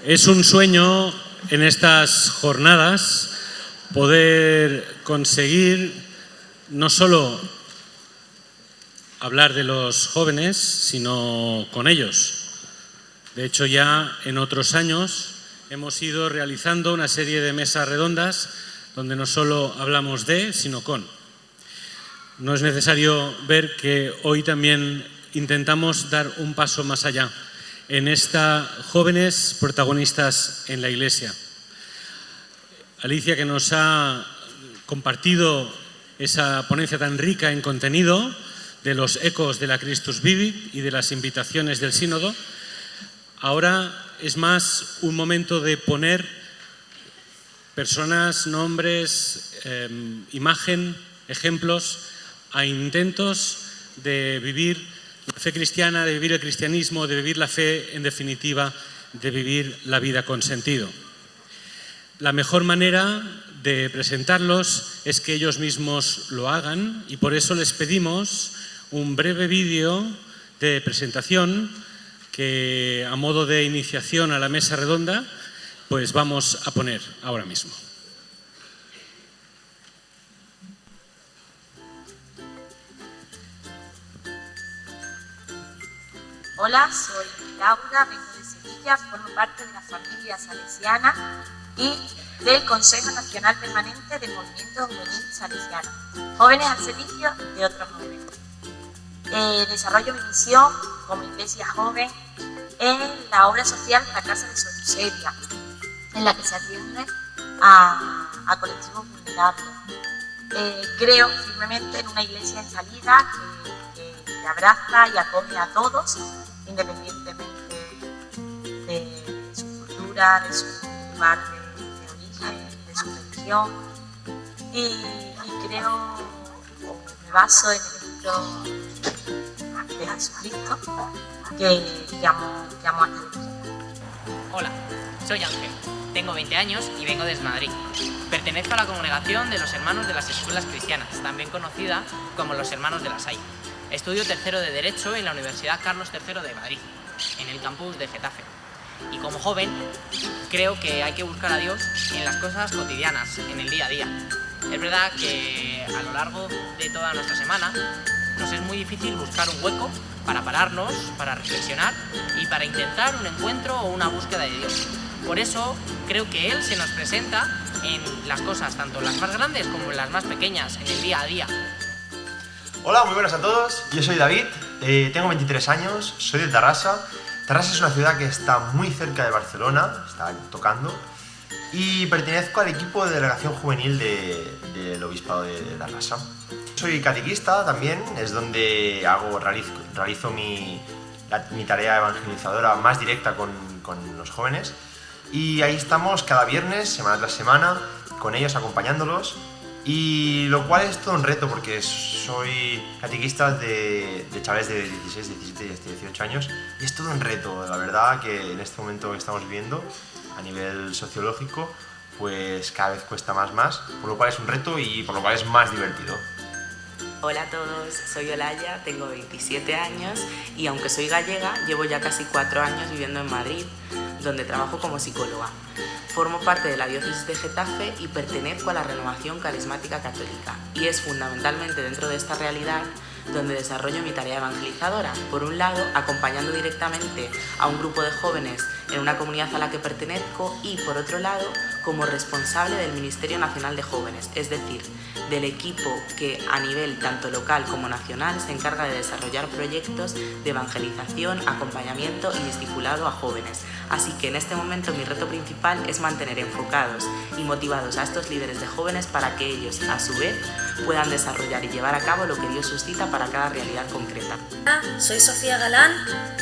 Es un sueño en estas jornadas poder conseguir no solo hablar de los jóvenes, sino con ellos. De hecho, ya en otros años hemos ido realizando una serie de mesas redondas donde no solo hablamos de, sino con. No es necesario ver que hoy también intentamos dar un paso más allá en esta jóvenes protagonistas en la Iglesia. Alicia, que nos ha compartido esa ponencia tan rica en contenido de los ecos de la Christus Vivit y de las invitaciones del Sínodo, ahora es más un momento de poner personas, nombres, imagen, ejemplos a intentos de vivir la fe cristiana, de vivir el cristianismo, de vivir la fe, en definitiva, de vivir la vida con sentido. La mejor manera de presentarlos es que ellos mismos lo hagan y por eso les pedimos un breve vídeo de presentación que, a modo de iniciación a la mesa redonda, pues vamos a poner ahora mismo. Hola, soy Laura, vengo de Sevilla, formo parte de la familia salesiana y del Consejo Nacional Permanente del Movimiento Juvenil Salesiano, jóvenes al servicio de otros jóvenes. Desarrollo mi misión como iglesia joven en la obra social La Casa de Sor Eusebia, en la que se atiende a colectivos vulnerables. Creo firmemente en una iglesia en salida que abraza y acoge a todos, independientemente de su cultura, de su lugar de origen, de su religión. Y creo, o me baso en el ejemplo de Jesucristo, que amo a esta religión. Hola, soy Ángel, tengo 20 años y vengo desde Madrid. Pertenezco a la congregación de los Hermanos de las Escuelas Cristianas, también conocida como los Hermanos de la Salle. Estudio tercero de Derecho en la Universidad Carlos III de Madrid, en el campus de Getafe. Y como joven, creo que hay que buscar a Dios en las cosas cotidianas, en el día a día. Es verdad que a lo largo de toda nuestra semana nos es muy difícil buscar un hueco para pararnos, para reflexionar y para intentar un encuentro o una búsqueda de Dios. Por eso creo que Él se nos presenta en las cosas, tanto las más grandes como en las más pequeñas, en el día a día. Hola, muy buenas a todos. Yo soy David, tengo 23 años, soy de Tarrasa. Tarrasa es una ciudad que está muy cerca de Barcelona, está tocando, y pertenezco al equipo de delegación juvenil del Obispado de Tarrasa. Soy catequista también, es donde realizo mi tarea evangelizadora más directa con los jóvenes, y ahí estamos cada viernes, semana tras semana, con ellos acompañándolos. Y lo cual es todo un reto porque soy catequista de chavales de 16, 17 y hasta 18 años y es todo un reto, la verdad, que en este momento que estamos viviendo a nivel sociológico pues cada vez cuesta más, por lo cual es un reto y por lo cual es más divertido. Hola a todos, soy Olaya, tengo 27 años y aunque soy gallega, llevo ya casi 4 años viviendo en Madrid, donde trabajo como psicóloga. Formo parte de la diócesis de Getafe y pertenezco a la Renovación Carismática Católica. Y es fundamentalmente dentro de esta realidad donde desarrollo mi tarea evangelizadora. Por un lado, acompañando directamente a un grupo de jóvenes en una comunidad a la que pertenezco y, por otro lado, como responsable del Ministerio Nacional de Jóvenes, es decir, del equipo que a nivel tanto local como nacional se encarga de desarrollar proyectos de evangelización, acompañamiento y discipulado a jóvenes. Así que en este momento mi reto principal es mantener enfocados y motivados a estos líderes de jóvenes para que ellos, a su vez, puedan desarrollar y llevar a cabo lo que Dios suscita para cada realidad concreta. Hola, soy Sofía Galán,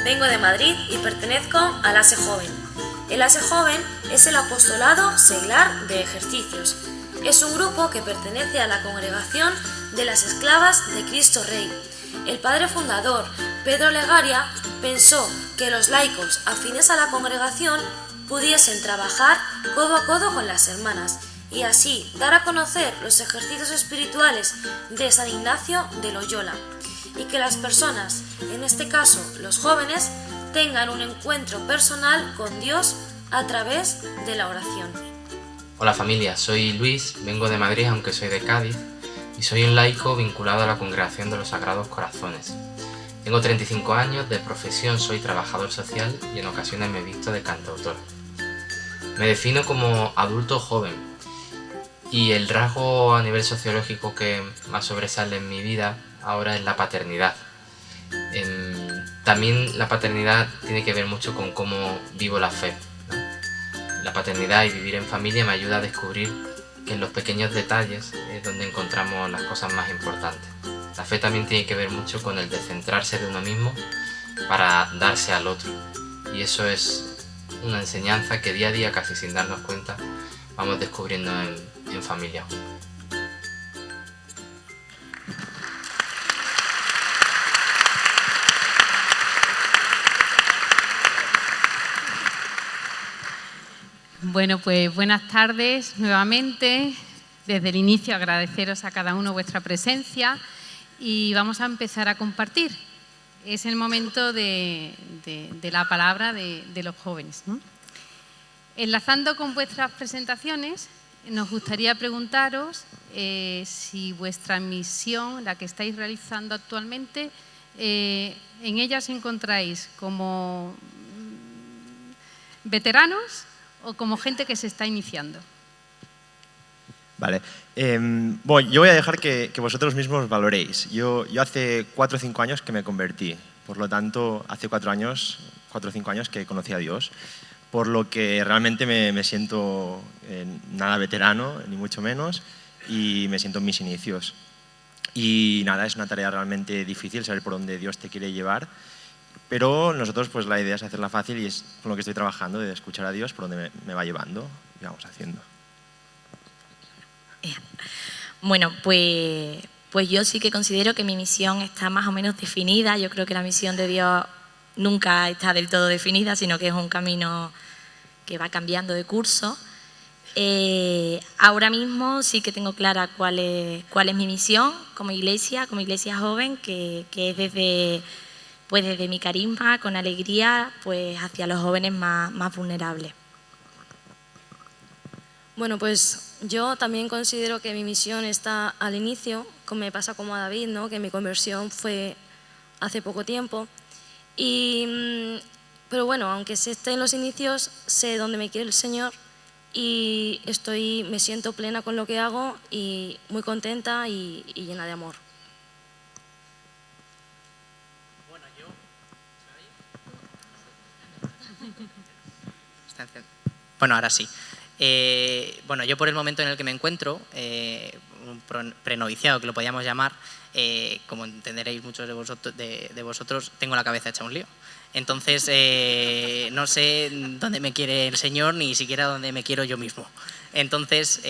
vengo de Madrid y pertenezco al ASE Joven. El ASE Joven es el apostolado seglar de ejercicios. Es un grupo que pertenece a la congregación de las esclavas de Cristo Rey. El padre fundador, Pedro Legaria, pensó que los laicos afines a la congregación pudiesen trabajar codo a codo con las hermanas y así dar a conocer los ejercicios espirituales de San Ignacio de Loyola, y que las personas, en este caso los jóvenes, tengan un encuentro personal con Dios a través de la oración. Hola familia, soy Luis, vengo de Madrid aunque soy de Cádiz y soy un laico vinculado a la Congregación de los Sagrados Corazones. Tengo 35 años, de profesión soy trabajador social y en ocasiones me he visto de cantautor. Me defino como adulto joven y el rasgo a nivel sociológico que más sobresale en mi vida ahora es la paternidad. También la paternidad tiene que ver mucho con cómo vivo la fe, ¿no? La paternidad y vivir en familia me ayuda a descubrir que en los pequeños detalles es donde encontramos las cosas más importantes. La fe también tiene que ver mucho con el descentrarse de uno mismo para darse al otro. Y eso es una enseñanza que día a día, casi sin darnos cuenta, vamos descubriendo en familia. Bueno, pues buenas tardes nuevamente. Desde el inicio agradeceros a cada uno vuestra presencia y vamos a empezar a compartir. Es el momento de la palabra de los jóvenes, ¿no? Enlazando con vuestras presentaciones, nos gustaría preguntaros si vuestra misión, la que estáis realizando actualmente, en ella os encontráis como veteranos o como gente que se está iniciando. Vale. Bueno, yo voy a dejar que vosotros mismos valoréis. Yo hace 4 o 5 años que me convertí. Por lo tanto, hace 4 o 5 años que conocí a Dios. Por lo que realmente me siento nada veterano, ni mucho menos, y me siento en mis inicios. Y nada, es una tarea realmente difícil saber por dónde Dios te quiere llevar. Pero nosotros, pues la idea es hacerla fácil y es con lo que estoy trabajando, de escuchar a Dios por dónde me va llevando y vamos haciendo. Bueno, pues yo sí que considero que mi misión está más o menos definida. Yo creo que la misión de Dios nunca está del todo definida, sino que es un camino que va cambiando de curso. Ahora mismo sí que tengo clara cuál es mi misión como iglesia joven, que es desde mi carisma, con alegría, pues hacia los jóvenes más vulnerables. Bueno, pues yo también considero que mi misión está al inicio, como me pasa como a David, ¿no? Que mi conversión fue hace poco tiempo. Pero bueno, aunque esté en los inicios, sé dónde me quiere el Señor y me siento plena con lo que hago y muy contenta y llena de amor. Bueno, ahora sí. Bueno, yo por el momento en el que me encuentro, un prenoviciado que lo podríamos llamar, como entenderéis muchos de vosotros, tengo la cabeza hecha un lío. Entonces, no sé dónde me quiere el Señor, ni siquiera dónde me quiero yo mismo. Entonces,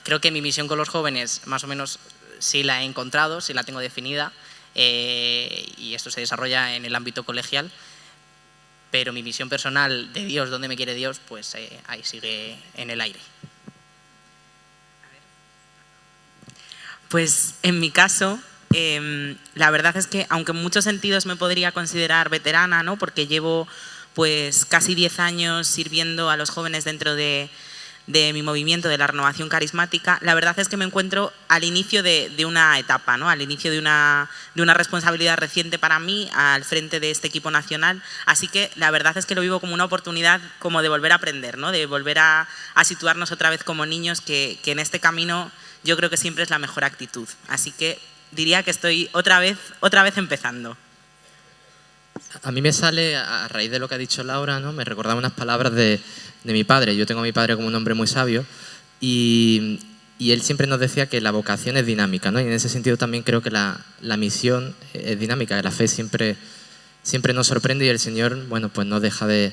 creo que mi misión con los jóvenes, más o menos, sí la he encontrado, sí la tengo definida, y esto se desarrolla en el ámbito colegial. Pero mi misión personal de Dios, dónde me quiere Dios, pues ahí sigue en el aire. Pues en mi caso, la verdad es que aunque en muchos sentidos me podría considerar veterana, ¿no? Porque llevo pues casi 10 años sirviendo a los jóvenes dentro de mi movimiento de la renovación carismática, la verdad es que me encuentro al inicio de una etapa, ¿no? Al inicio de una responsabilidad reciente para mí al frente de este equipo nacional, así que la verdad es que lo vivo como una oportunidad como de volver a aprender, ¿no? De volver a situarnos otra vez como niños, que en este camino yo creo que siempre es la mejor actitud, así que diría que estoy otra vez empezando. A mí me sale, a raíz de lo que ha dicho Laura, ¿no? Me recordaba unas palabras de mi padre. Yo tengo a mi padre como un hombre muy sabio y él siempre nos decía que la vocación es dinámica, ¿no? Y en ese sentido también creo que la misión es dinámica, que la fe siempre nos sorprende y el Señor, bueno, pues no deja de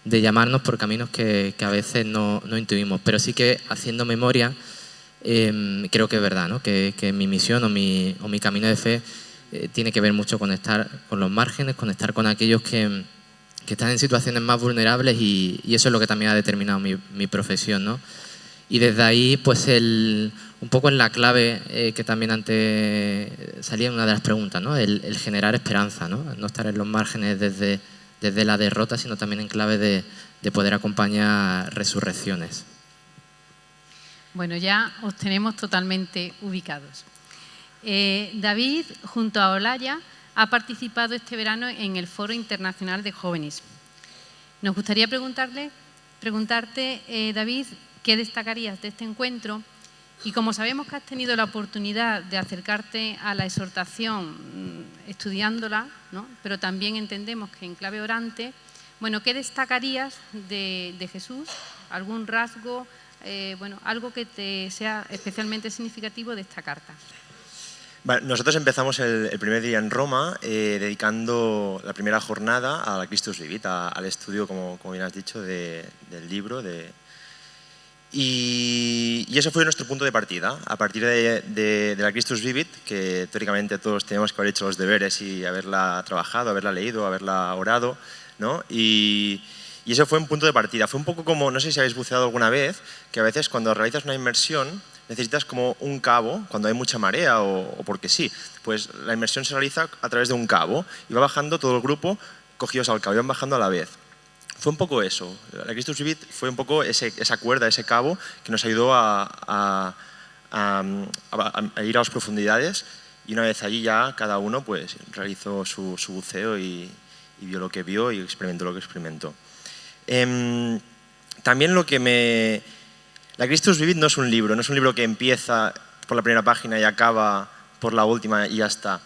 llamarnos por caminos que a veces no intuimos. Pero sí que haciendo memoria, creo que es verdad, ¿no? Que mi misión o mi camino de fe tiene que ver mucho con estar con los márgenes, con estar con aquellos que están en situaciones más vulnerables y eso es lo que también ha determinado mi profesión, ¿no? Y desde ahí, pues un poco en la clave que también antes salía en una de las preguntas, ¿no? El generar esperanza, ¿no? No estar en los márgenes desde desde la derrota, sino también en clave de poder acompañar resurrecciones. Bueno, ya os tenemos totalmente ubicados. David, junto a Olaya, ha participado este verano en el Foro Internacional de Jóvenes. Nos gustaría preguntarte, David, ¿qué destacarías de este encuentro? Y como sabemos que has tenido la oportunidad de acercarte a la exhortación estudiándola, ¿no? Pero también entendemos que en clave orante, bueno, ¿qué destacarías de Jesús? ¿Algún rasgo, algo que te sea especialmente significativo de esta carta? Bueno, nosotros empezamos el primer día en Roma dedicando la primera jornada a la Christus Vivit, al estudio, como bien has dicho, del libro. Y eso fue nuestro punto de partida. A partir de la Christus Vivit, que teóricamente todos teníamos que haber hecho los deberes y haberla trabajado, haberla leído, haberla orado, ¿no? Y eso fue un punto de partida. Fue un poco como, no sé si habéis buceado alguna vez, que a veces cuando realizas una inmersión necesitas como un cabo, cuando hay mucha marea o porque sí, pues la inmersión se realiza a través de un cabo y va bajando todo el grupo cogidos al cabo, y van bajando a la vez. Fue un poco eso. La Christus Vivit fue un poco esa cuerda, ese cabo que nos ayudó a ir a las profundidades, y una vez allí ya cada uno pues realizó su buceo y vio lo que vio y experimentó lo que experimentó. También la Christus Vivit no es un libro que empieza por la primera página y acaba por la última y ya está.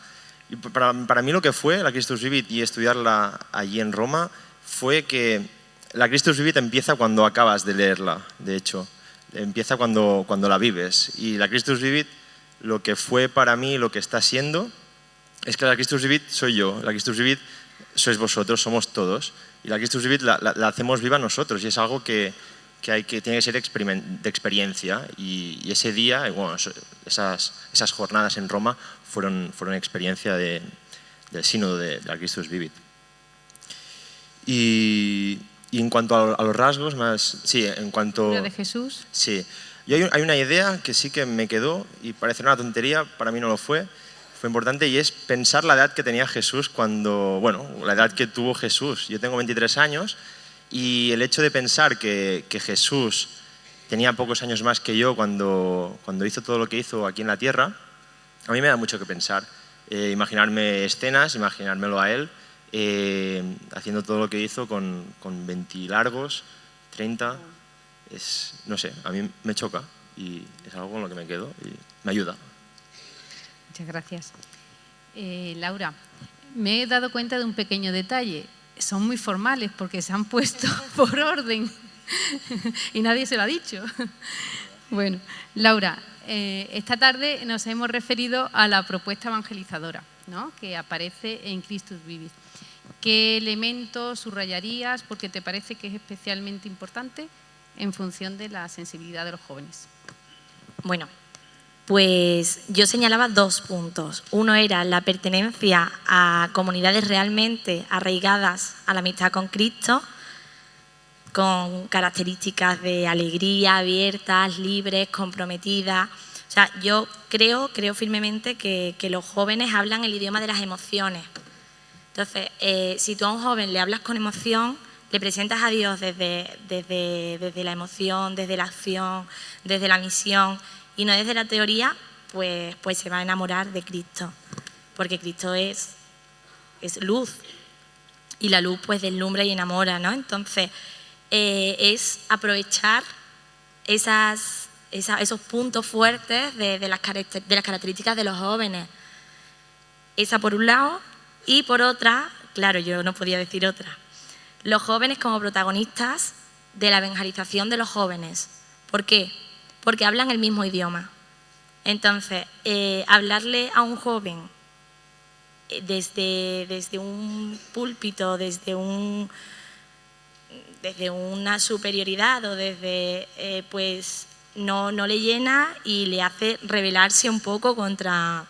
Y para mí lo que fue la Christus Vivit y estudiarla allí en Roma fue que la Christus Vivit empieza cuando acabas de leerla, de hecho. Empieza cuando la vives. Y la Christus Vivit, lo que fue para mí, lo que está siendo, es que la Christus Vivit soy yo, la Christus Vivit sois vosotros, somos todos. Y la Christus Vivit la hacemos viva nosotros, y es algo que tiene que ser de experiencia. Y ese día, bueno, esas jornadas en Roma fueron experiencia del sínodo de la Christus Vivit. Y en cuanto a los rasgos más... Sí, en cuanto... ¿Lo de Jesús? Sí. Hay una idea que sí que me quedó, y parece una tontería, para mí no lo fue importante, y es pensar la edad que tenía Jesús la edad que tuvo Jesús. Yo tengo 23 años, y el hecho de pensar que Jesús tenía pocos años más que yo cuando hizo todo lo que hizo aquí en la tierra, a mí me da mucho que pensar. Imaginarme escenas, imaginármelo a él, haciendo todo lo que hizo con 20 largos, 30, no sé, a mí me choca y es algo con lo que me quedo y me ayuda. Muchas gracias. Laura, me he dado cuenta de un pequeño detalle. Son muy formales porque se han puesto por orden y nadie se lo ha dicho. Bueno, Laura, esta tarde nos hemos referido a la propuesta evangelizadora, ¿no?, que aparece en Christus Vivit. ¿Qué elementos subrayarías porque te parece que es especialmente importante en función de la sensibilidad de los jóvenes? Bueno, pues yo señalaba 2 puntos. Uno era la pertenencia a comunidades realmente arraigadas a la amistad con Cristo, con características de alegría, abiertas, libres, comprometidas. O sea, yo creo firmemente que los jóvenes hablan el idioma de las emociones. Entonces, si tú a un joven le hablas con emoción, le presentas a Dios desde la emoción, desde la acción, desde la misión y no desde la teoría, pues se va a enamorar de Cristo, porque Cristo es luz y la luz pues deslumbra y enamora, ¿no? Entonces, es aprovechar esos puntos fuertes de las características de los jóvenes. Esa por un lado. Y por otra, claro, yo no podía decir otra, los jóvenes como protagonistas de la evangelización de los jóvenes. ¿Por qué? Porque hablan el mismo idioma. Entonces, hablarle a un joven desde un púlpito, desde una superioridad o pues no le llena y le hace rebelarse un poco contra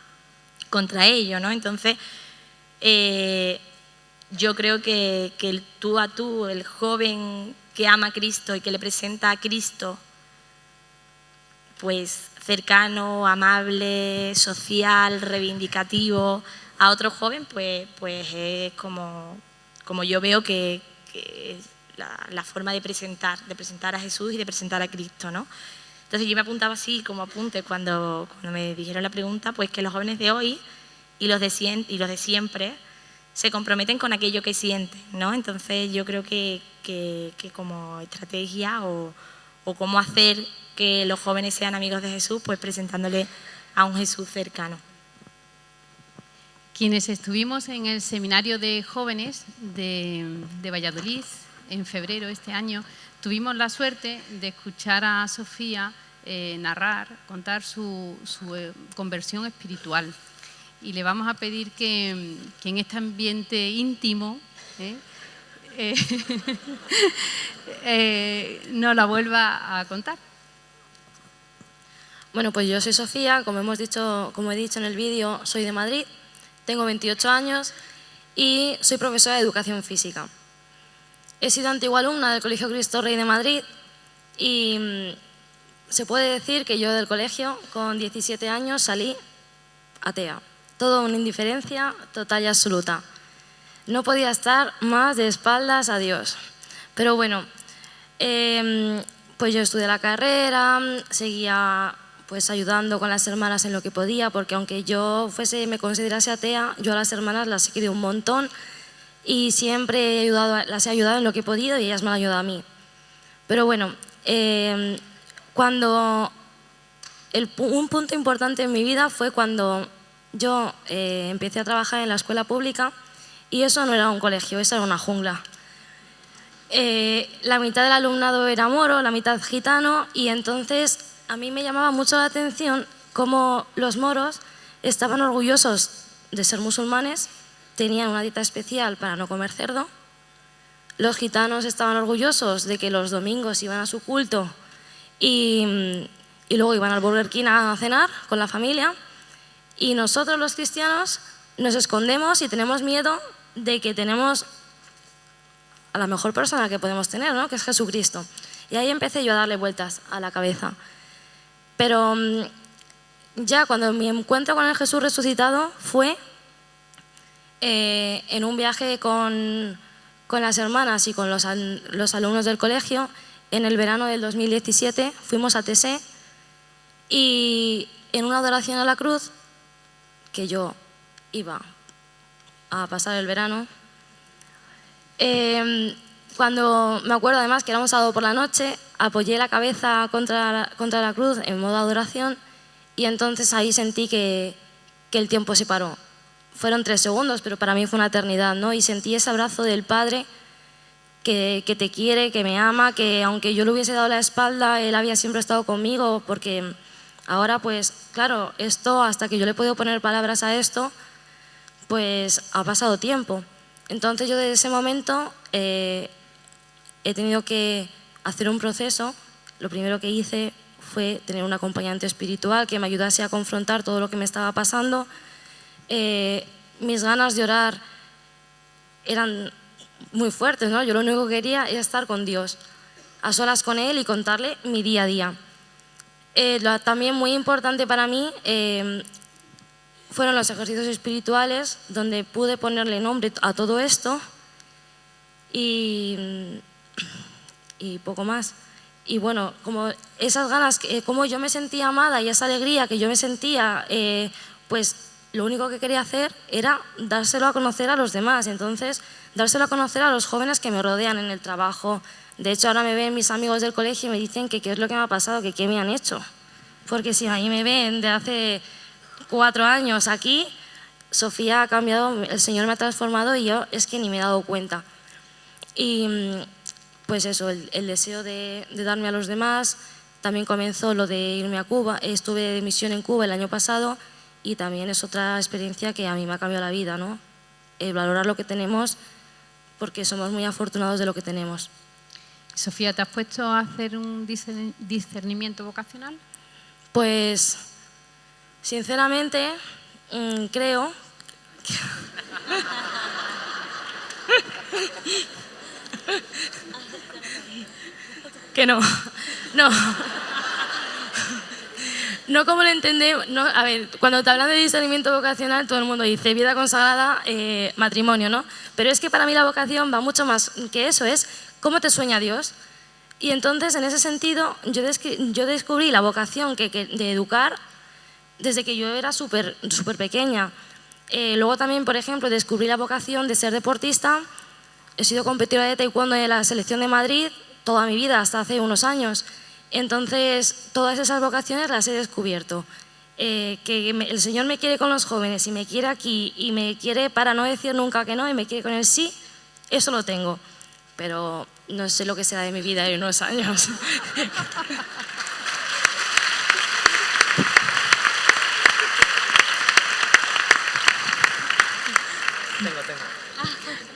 ello, ¿no? Entonces, yo creo que el tú a tú, el joven que ama a Cristo y que le presenta a Cristo, pues cercano, amable, social, reivindicativo, a otro joven, pues es como como yo veo que es la forma de presentar a Jesús y de presentar a Cristo, ¿no? Entonces yo me apuntaba así como apunte cuando me dijeron la pregunta, pues que los jóvenes de hoy y los de siempre se comprometen con aquello que sienten, ¿no? Entonces yo creo que como estrategia o cómo hacer que los jóvenes sean amigos de Jesús, pues presentándole a un Jesús cercano. Quienes estuvimos en el seminario de jóvenes de Valladolid en febrero de este año, tuvimos la suerte de escuchar a Sofía contar su conversión espiritual. Y le vamos a pedir que en este ambiente íntimo nos la vuelva a contar. Bueno, pues yo soy Sofía, como he dicho en el vídeo, soy de Madrid, tengo 28 años y soy profesora de educación física. He sido antigua alumna del Colegio Cristo Rey de Madrid y se puede decir que yo del colegio con 17 años salí atea. Todo una indiferencia total y absoluta. No podía estar más de espaldas a Dios. Pero bueno, pues yo estudié la carrera, seguía pues ayudando con las hermanas en lo que podía, porque aunque yo me considerase atea, yo a las hermanas las he querido un montón y siempre las he ayudado en lo que he podido y ellas me han ayudado a mí. Pero bueno, un punto importante en mi vida fue cuando yo empecé a trabajar en la escuela pública y eso no era un colegio, eso era una jungla. La mitad del alumnado era moro, la mitad gitano y entonces a mí me llamaba mucho la atención cómo los moros estaban orgullosos de ser musulmanes, tenían una dieta especial para no comer cerdo. Los gitanos estaban orgullosos de que los domingos iban a su culto y luego iban al Burger King a cenar con la familia. Y nosotros los cristianos nos escondemos y tenemos miedo de que tenemos a la mejor persona que podemos tener, ¿no? Que es Jesucristo. Y ahí empecé yo a darle vueltas a la cabeza. Pero ya cuando mi encuentro con el Jesús resucitado fue en un viaje con las hermanas y con los alumnos del colegio. En el verano del 2017 fuimos a Tesé y en una adoración a la cruz, que yo iba a pasar el verano, cuando me acuerdo además que era un sábado por la noche, apoyé la cabeza contra la cruz en modo adoración y entonces ahí sentí que el tiempo se paró. Fueron 3 segundos, pero para mí fue una eternidad, ¿no? Y sentí ese abrazo del Padre que te quiere, que me ama, que aunque yo le hubiese dado la espalda, Él había siempre estado conmigo, porque ahora pues claro, esto hasta que yo le he podido poner palabras a esto, pues ha pasado tiempo. Entonces yo desde ese momento he tenido que hacer un proceso. Lo primero que hice fue tener un acompañante espiritual que me ayudase a confrontar todo lo que me estaba pasando. Mis ganas de orar eran muy fuertes, ¿no? Yo lo único que quería era estar con Dios, a solas con Él y contarle mi día a día. También muy importante para mí fueron los ejercicios espirituales donde pude ponerle nombre a todo esto y poco más. Y bueno, como esas ganas, como yo me sentía amada y esa alegría que yo me sentía, pues lo único que quería hacer era dárselo a conocer a los demás. Entonces, dárselo a conocer a los jóvenes que me rodean en el trabajo. De hecho, ahora me ven mis amigos del colegio y me dicen que qué es lo que me ha pasado, que qué me han hecho. Porque si a mí me ven de hace 4 años aquí, Sofía ha cambiado, el Señor me ha transformado y yo es que ni me he dado cuenta. Y pues eso, el deseo de darme a los demás. También comenzó lo de irme a Cuba. Estuve de misión en Cuba el año pasado y también es otra experiencia que a mí me ha cambiado la vida, ¿no? Valorar lo que tenemos porque somos muy afortunados de lo que tenemos. Sofía, ¿te has puesto a hacer un discernimiento vocacional? Pues, sinceramente, creo que no. No como lo entendemos, no, a ver, cuando te hablan de discernimiento vocacional, todo el mundo dice vida consagrada, matrimonio, ¿no? Pero es que para mí la vocación va mucho más que eso, es cómo te sueña Dios. Y entonces, en ese sentido, yo descubrí la vocación de educar desde que yo era súper pequeña. Luego también, por ejemplo, descubrí la vocación de ser deportista. He sido competidora de taekwondo de la selección de Madrid toda mi vida, hasta hace unos años. Entonces, todas esas vocaciones las he descubierto. El Señor me quiere con los jóvenes y me quiere aquí y me quiere para no decir nunca que no y me quiere con el sí, eso lo tengo. Pero no sé lo que será de mi vida en unos años. Tengo.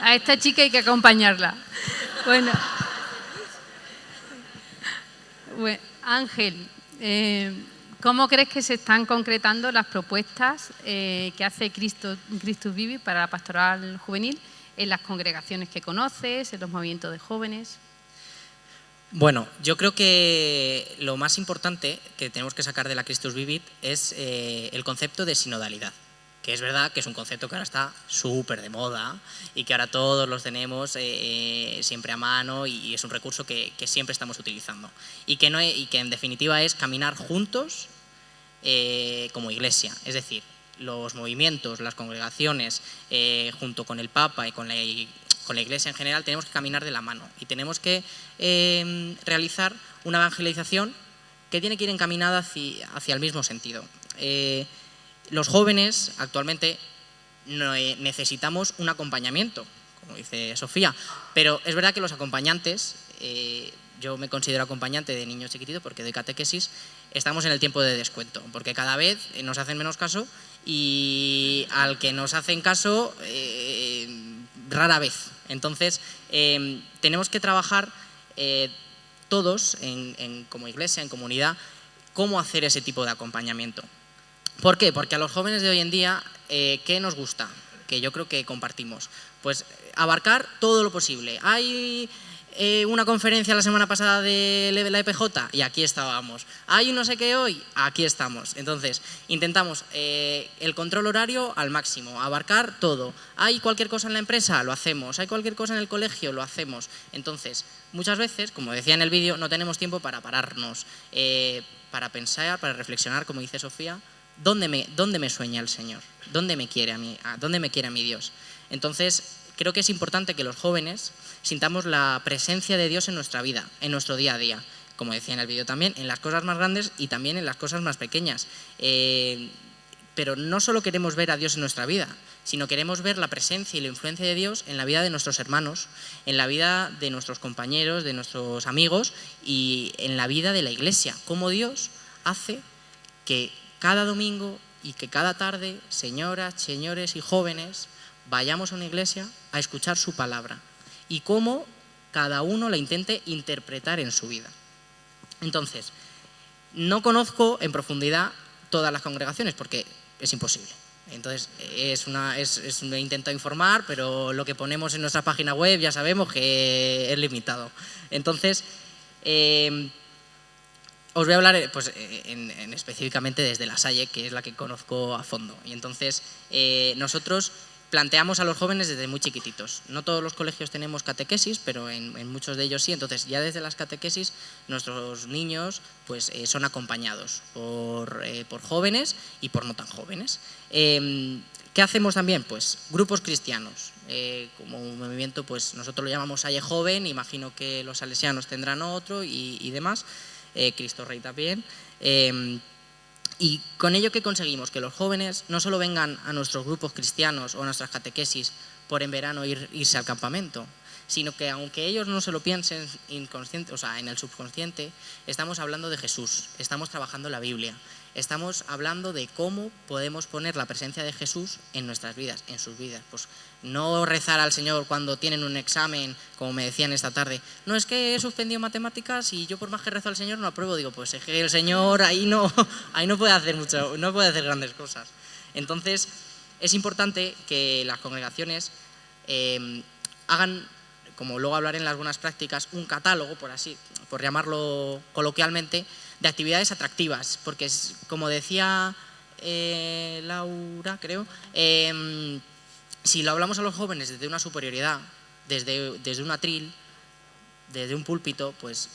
A esta chica hay que acompañarla. Bueno, Ángel, ¿cómo crees que se están concretando las propuestas que hace Christus Vivit para la pastoral juvenil en las congregaciones que conoces, en los movimientos de jóvenes? Bueno, yo creo que lo más importante que tenemos que sacar de la Christus Vivit es el concepto de sinodalidad, que es verdad que es un concepto que ahora está súper de moda y que ahora todos los tenemos siempre a mano y es un recurso que siempre estamos utilizando y que en definitiva es caminar juntos como iglesia, es decir, los movimientos, las congregaciones, junto con el Papa y con la Iglesia en general, tenemos que caminar de la mano y tenemos que realizar una evangelización que tiene que ir encaminada hacia el mismo sentido. Los jóvenes actualmente necesitamos un acompañamiento, como dice Sofía, pero es verdad que los acompañantes, yo me considero acompañante de niños chiquititos porque doy catequesis, estamos en el tiempo de descuento, porque cada vez nos hacen menos caso y al que nos hacen caso rara vez. Entonces tenemos que trabajar todos como iglesia, en comunidad, cómo hacer ese tipo de acompañamiento. ¿Por qué? Porque a los jóvenes de hoy en día, ¿qué nos gusta? Que yo creo que compartimos. Pues abarcar todo lo posible. Hay una conferencia la semana pasada de la EPJ y aquí estábamos. Hay un no sé qué hoy, aquí estamos. Entonces, intentamos el control horario al máximo, abarcar todo. Hay cualquier cosa en la empresa, lo hacemos. Hay cualquier cosa en el colegio, lo hacemos. Entonces, muchas veces, como decía en el vídeo, no tenemos tiempo para pararnos, para pensar, para reflexionar, como dice Sofía, ¿dónde me sueña el Señor? ¿Dónde me quiere a mí? ¿Dónde me quiere a mi Dios? Entonces, creo que es importante que los jóvenes sintamos la presencia de Dios en nuestra vida, en nuestro día a día. Como decía en el vídeo también, en las cosas más grandes y también en las cosas más pequeñas. Pero no solo queremos ver a Dios en nuestra vida, sino queremos ver la presencia y la influencia de Dios en la vida de nuestros hermanos, en la vida de nuestros compañeros, de nuestros amigos y en la vida de la Iglesia. Cómo Dios hace que cada domingo y que cada tarde, señoras, señores y jóvenes, vayamos a una iglesia a escuchar su palabra y cómo cada uno la intente interpretar en su vida. Entonces, no conozco en profundidad todas las congregaciones porque es imposible. Entonces, es un intento de informar, pero lo que ponemos en nuestra página web ya sabemos que es limitado. Entonces, os voy a hablar pues, específicamente desde La Salle, que es la que conozco a fondo. Y entonces, nosotros planteamos a los jóvenes desde muy chiquititos. No todos los colegios tenemos catequesis, pero en muchos de ellos sí. Entonces, ya desde las catequesis, nuestros niños pues, son acompañados por jóvenes y por no tan jóvenes. ¿Qué hacemos también? Pues grupos cristianos. Como un movimiento, pues nosotros lo llamamos Salle Joven, imagino que los salesianos tendrán otro y demás. Cristo Rey también. Y con ello, ¿qué conseguimos? Que los jóvenes no solo vengan a nuestros grupos cristianos o a nuestras catequesis por en verano irse al campamento, sino que aunque ellos no se lo piensen inconsciente, o sea, en el subconsciente, estamos hablando de Jesús, estamos trabajando la Biblia, estamos hablando de cómo podemos poner la presencia de Jesús en nuestras vidas, en sus vidas. Pues no rezar al Señor cuando tienen un examen, como me decían esta tarde. No, es que he suspendido matemáticas y yo por más que rezo al Señor no apruebo. Digo, pues es que el Señor ahí no puede hacer mucho, no puede hacer grandes cosas. Entonces, es importante que las congregaciones hagan, como luego hablaré en las buenas prácticas, un catálogo, por llamarlo coloquialmente, actividades atractivas, porque como decía Laura, creo, si lo hablamos a los jóvenes desde una superioridad, desde un atril, desde un púlpito, pues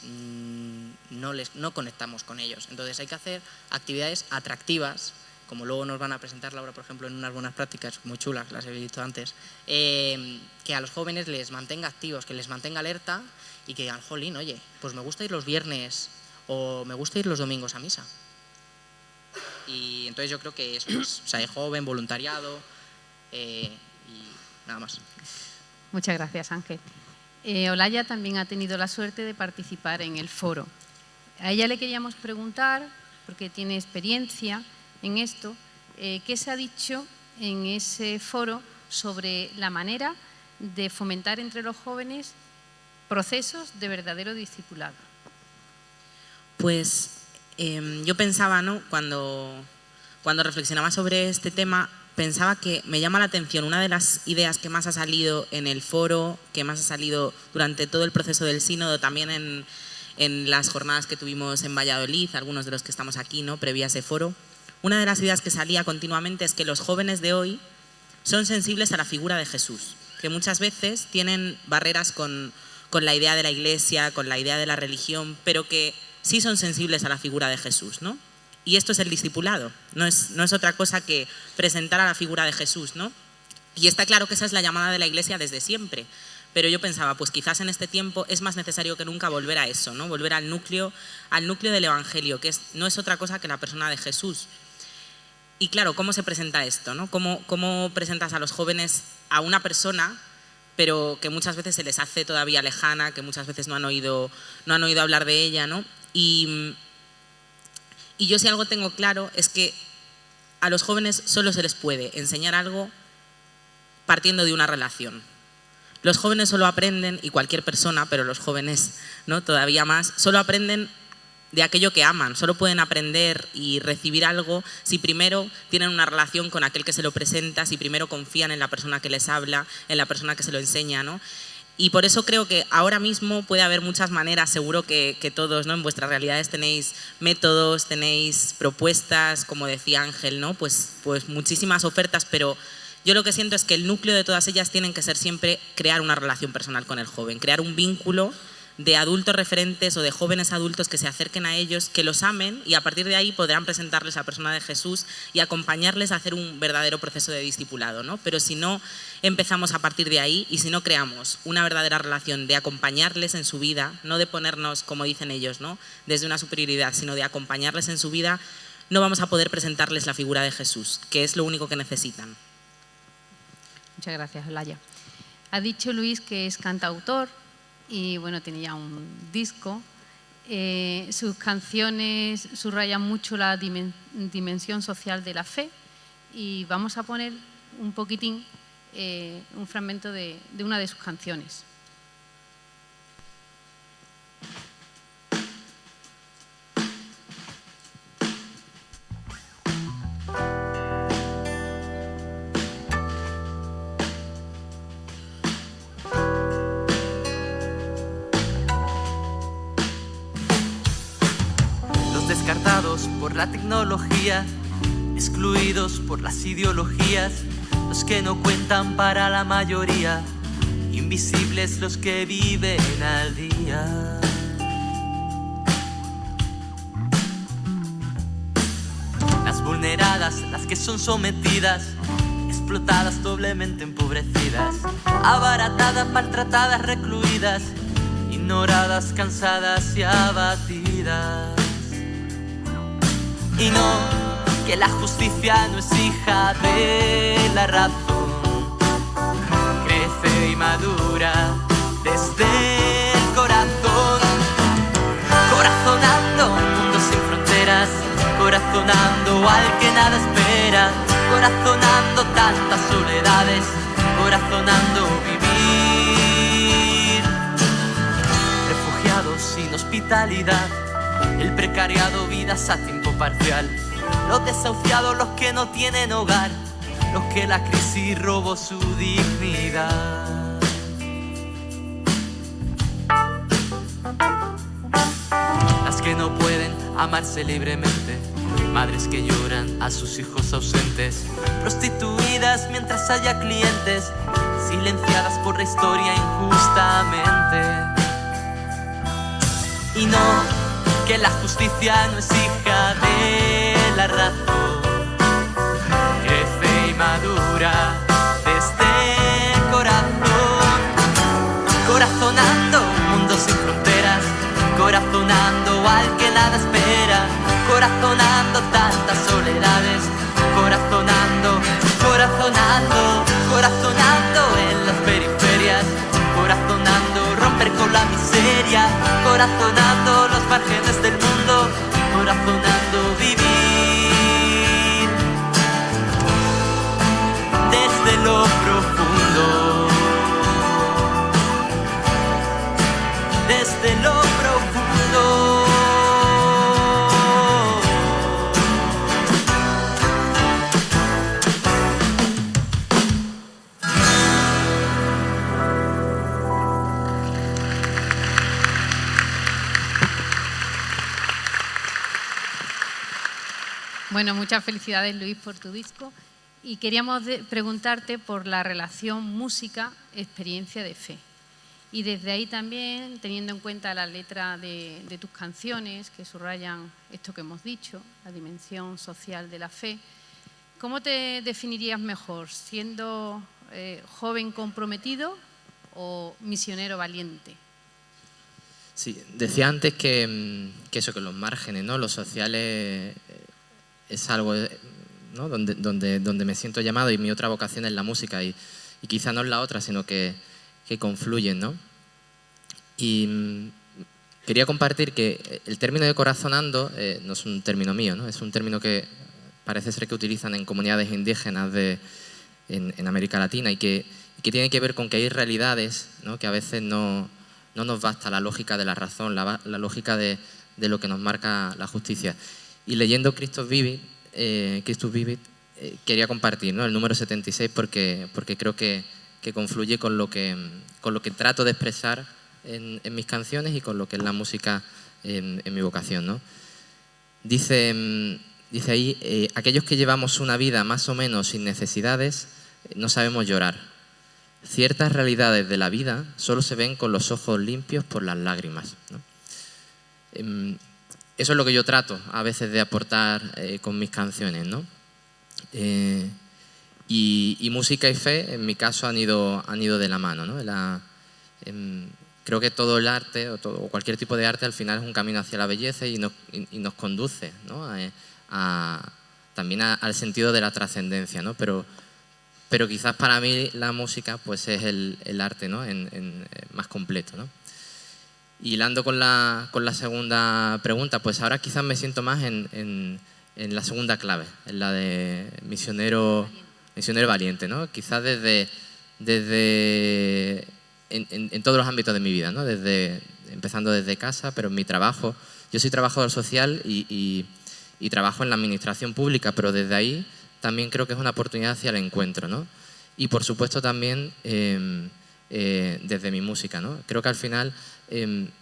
no conectamos con ellos. Entonces hay que hacer actividades atractivas, como luego nos van a presentar Laura, por ejemplo, en unas buenas prácticas muy chulas, las he visto antes, que a los jóvenes les mantenga activos, que les mantenga alerta y que digan, jolín, oye, pues me gusta ir los viernes o me gusta ir los domingos a misa. Y entonces yo creo que eso es, o sea, joven, voluntariado y nada más. Muchas gracias, Ángel. Olaya también ha tenido la suerte de participar en el foro. A ella le queríamos preguntar, porque tiene experiencia en esto, ¿qué se ha dicho en ese foro sobre la manera de fomentar entre los jóvenes procesos de verdadero discipulado? Pues yo pensaba, ¿no? Cuando reflexionaba sobre este tema, pensaba que me llama la atención una de las ideas que más ha salido en el foro, que más ha salido durante todo el proceso del sínodo, también en las jornadas que tuvimos en Valladolid, algunos de los que estamos aquí, ¿no? Previa a ese foro. Una de las ideas que salía continuamente es que los jóvenes de hoy son sensibles a la figura de Jesús, que muchas veces tienen barreras con la idea de la Iglesia, con la idea de la religión, pero que sí son sensibles a la figura de Jesús, ¿no? Y esto es el discipulado, no es otra cosa que presentar a la figura de Jesús, ¿no? Y está claro que esa es la llamada de la Iglesia desde siempre, pero yo pensaba, pues quizás en este tiempo es más necesario que nunca volver a eso, ¿no? Volver al núcleo del Evangelio, que no es otra cosa que la persona de Jesús. Y claro, ¿cómo se presenta esto, ¿no? ¿Cómo presentas a los jóvenes a una persona, pero que muchas veces se les hace todavía lejana, que muchas veces no han oído hablar de ella, ¿no? Y yo si algo tengo claro es que a los jóvenes solo se les puede enseñar algo partiendo de una relación. Los jóvenes solo aprenden, y cualquier persona, pero los jóvenes, ¿no? Todavía más, solo aprenden de aquello que aman, solo pueden aprender y recibir algo si primero tienen una relación con aquel que se lo presenta, si primero confían en la persona que les habla, en la persona que se lo enseña, ¿no? Y por eso creo que ahora mismo puede haber muchas maneras, seguro que todos, ¿no? En vuestras realidades tenéis métodos, tenéis propuestas, como decía Ángel, ¿no? Pues muchísimas ofertas, pero yo lo que siento es que el núcleo de todas ellas tienen que ser siempre crear una relación personal con el joven, crear un vínculo de adultos referentes o de jóvenes adultos que se acerquen a ellos, que los amen y a partir de ahí podrán presentarles a la persona de Jesús y acompañarles a hacer un verdadero proceso de discipulado, ¿no? Pero si no empezamos a partir de ahí y si no creamos una verdadera relación de acompañarles en su vida, no de ponernos, como dicen ellos, ¿no? Desde una superioridad, sino de acompañarles en su vida, no vamos a poder presentarles la figura de Jesús, que es lo único que necesitan. Muchas gracias, Olaya. Ha dicho Luis que es cantautor y bueno, tiene ya un disco. Sus canciones subrayan mucho la dimensión social de la fe y vamos a poner un poquitín, un fragmento de una de sus canciones. Descartados por la tecnología, excluidos por las ideologías, los que no cuentan para la mayoría, invisibles los que viven al día. Las vulneradas, las que son sometidas, explotadas, doblemente empobrecidas, abaratadas, maltratadas, recluidas, ignoradas, cansadas y abatidas. Y no, que la justicia no es hija de la razón, crece y madura desde el corazón, corazonando un mundo sin fronteras, corazonando al que nada espera, corazonando tantas soledades, corazonando vivir. Refugiados sin hospitalidad, el precariado, vidas a tiempo parcial, los desahuciados, los que no tienen hogar, los que la crisis robó su dignidad. Las que no pueden amarse libremente. Madres que lloran a sus hijos ausentes, prostituidas mientras haya clientes, silenciadas por la historia injustamente. Y no, que la justicia no es hija de la razón, crece y madura desde el corazón, corazonando un mundo sin fronteras, corazonando al que nada espera, corazonando tantas soledades, corazonando, corazonando, corazonando en las periferias, corazonando romper con la miseria, corazonando los márgenes del mundo, corazonando vivir desde lo profundo, desde lo profundo. Bueno, muchas felicidades, Luis, por tu disco. Y queríamos preguntarte por la relación música-experiencia de fe. Y desde ahí también, teniendo en cuenta la letra de tus canciones, que subrayan esto que hemos dicho, la dimensión social de la fe, ¿cómo te definirías mejor? ¿Siendo joven comprometido o misionero valiente? Sí, decía antes que eso, que los márgenes, ¿no? Los sociales es algo, ¿no? donde me siento llamado, y mi otra vocación es la música, y quizá no es la otra, sino que confluyen, ¿no? Y quería compartir que el término de corazonando no es un término mío, ¿no? Es un término que parece ser que utilizan en comunidades indígenas en América Latina, y que tiene que ver con que hay realidades, ¿no? Que a veces no nos basta la lógica de la razón, la lógica de lo que nos marca la justicia. Y leyendo Christus Vivit, quería compartir, ¿no? El número 76 porque creo que confluye con lo que trato de expresar en mis canciones y con lo que es la música en mi vocación, ¿no? Dice ahí, aquellos que llevamos una vida más o menos sin necesidades, no sabemos llorar. Ciertas realidades de la vida solo se ven con los ojos limpios por las lágrimas, ¿no? Eso es lo que yo trato a veces de aportar con mis canciones, ¿no? Y música y fe, en mi caso, han ido de la mano, ¿no? Creo que todo el arte o cualquier tipo de arte al final es un camino hacia la belleza y nos conduce, ¿no? También al sentido de la trascendencia, ¿no? Pero quizás para mí la música pues es el arte, ¿no? Más completo, ¿no? Y hilando con la segunda pregunta, pues ahora quizás me siento más en la segunda clave, en la de misionero valiente, ¿no? Quizás en todos los ámbitos de mi vida, ¿no? Empezando desde casa, pero en mi trabajo. Yo soy trabajador social y trabajo en la administración pública, pero desde ahí también creo que es una oportunidad hacia el encuentro, ¿no? Y por supuesto también desde mi música, ¿no? Creo que al final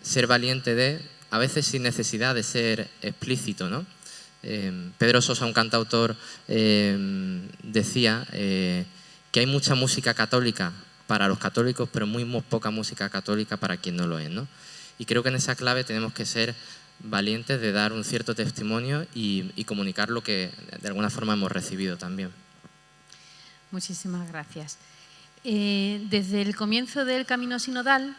ser valiente a veces sin necesidad de ser explícito, ¿no? Pedro Sosa, un cantautor, decía que hay mucha música católica para los católicos, pero muy poca música católica para quien no lo es, ¿no? Y creo que en esa clave tenemos que ser valientes de dar un cierto testimonio y comunicar lo que de alguna forma hemos recibido también. Muchísimas gracias. Desde el comienzo del Camino Sinodal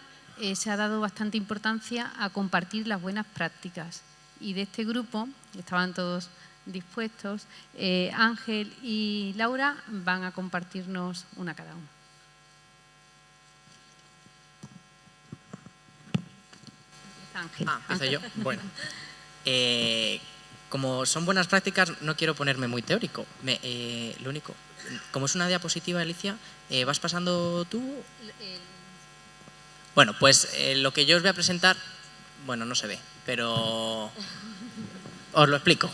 se ha dado bastante importancia a compartir las buenas prácticas. Y de este grupo, estaban todos dispuestos, Ángel y Laura van a compartirnos una cada uno. Ángel. ¿Empiezo yo? Bueno, como son buenas prácticas, no quiero ponerme muy teórico. Lo único, como es una diapositiva, Alicia, ¿vas pasando tú? Bueno, pues lo que yo os voy a presentar, bueno, no se ve, pero os lo explico.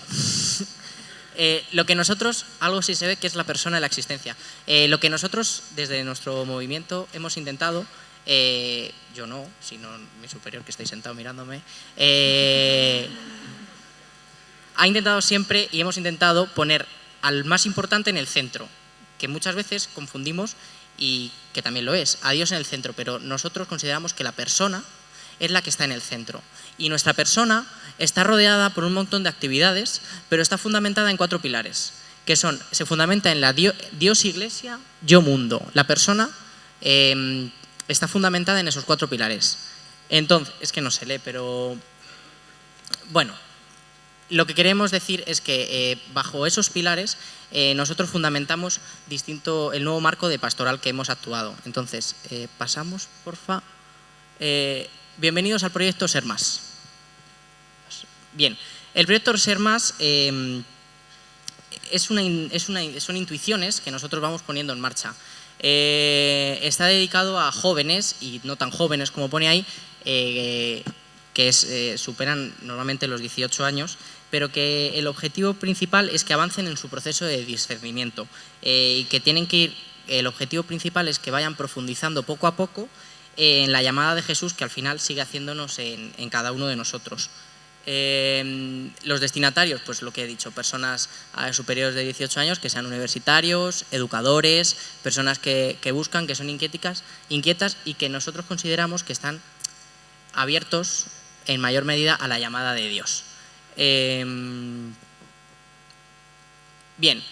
Lo que nosotros, algo sí se ve, que es la persona de la existencia. Lo que nosotros, desde nuestro movimiento, hemos intentado, yo no, sino mi superior que estáis sentado mirándome, ha intentado siempre y hemos intentado poner al más importante en el centro, que muchas veces confundimos y que también lo es, a Dios en el centro, pero nosotros consideramos que la persona es la que está en el centro. Y nuestra persona está rodeada por un montón de actividades, pero está fundamentada en 4 pilares, que son, se fundamenta en la Dios, Iglesia, yo, mundo. La persona está fundamentada en esos 4 pilares. Entonces, es que no se lee, pero bueno, lo que queremos decir es que bajo esos pilares nosotros fundamentamos distinto el nuevo marco de pastoral que hemos actuado. Entonces, pasamos, porfa. Bienvenidos al proyecto Ser Más. Bien, el proyecto Ser Más son intuiciones que nosotros vamos poniendo en marcha. Está dedicado a jóvenes y no tan jóvenes como pone ahí, que superan normalmente los 18 años, pero que el objetivo principal es que avancen en su proceso de discernimiento y que tienen que ir, el objetivo principal es que vayan profundizando poco a poco en la llamada de Jesús, que al final sigue haciéndonos en cada uno de nosotros. Los destinatarios, pues lo que he dicho, personas superiores de 18 años, que sean universitarios, educadores, personas que buscan, que son inquietas y que nosotros consideramos que están abiertos en mayor medida a la llamada de Dios. Bien,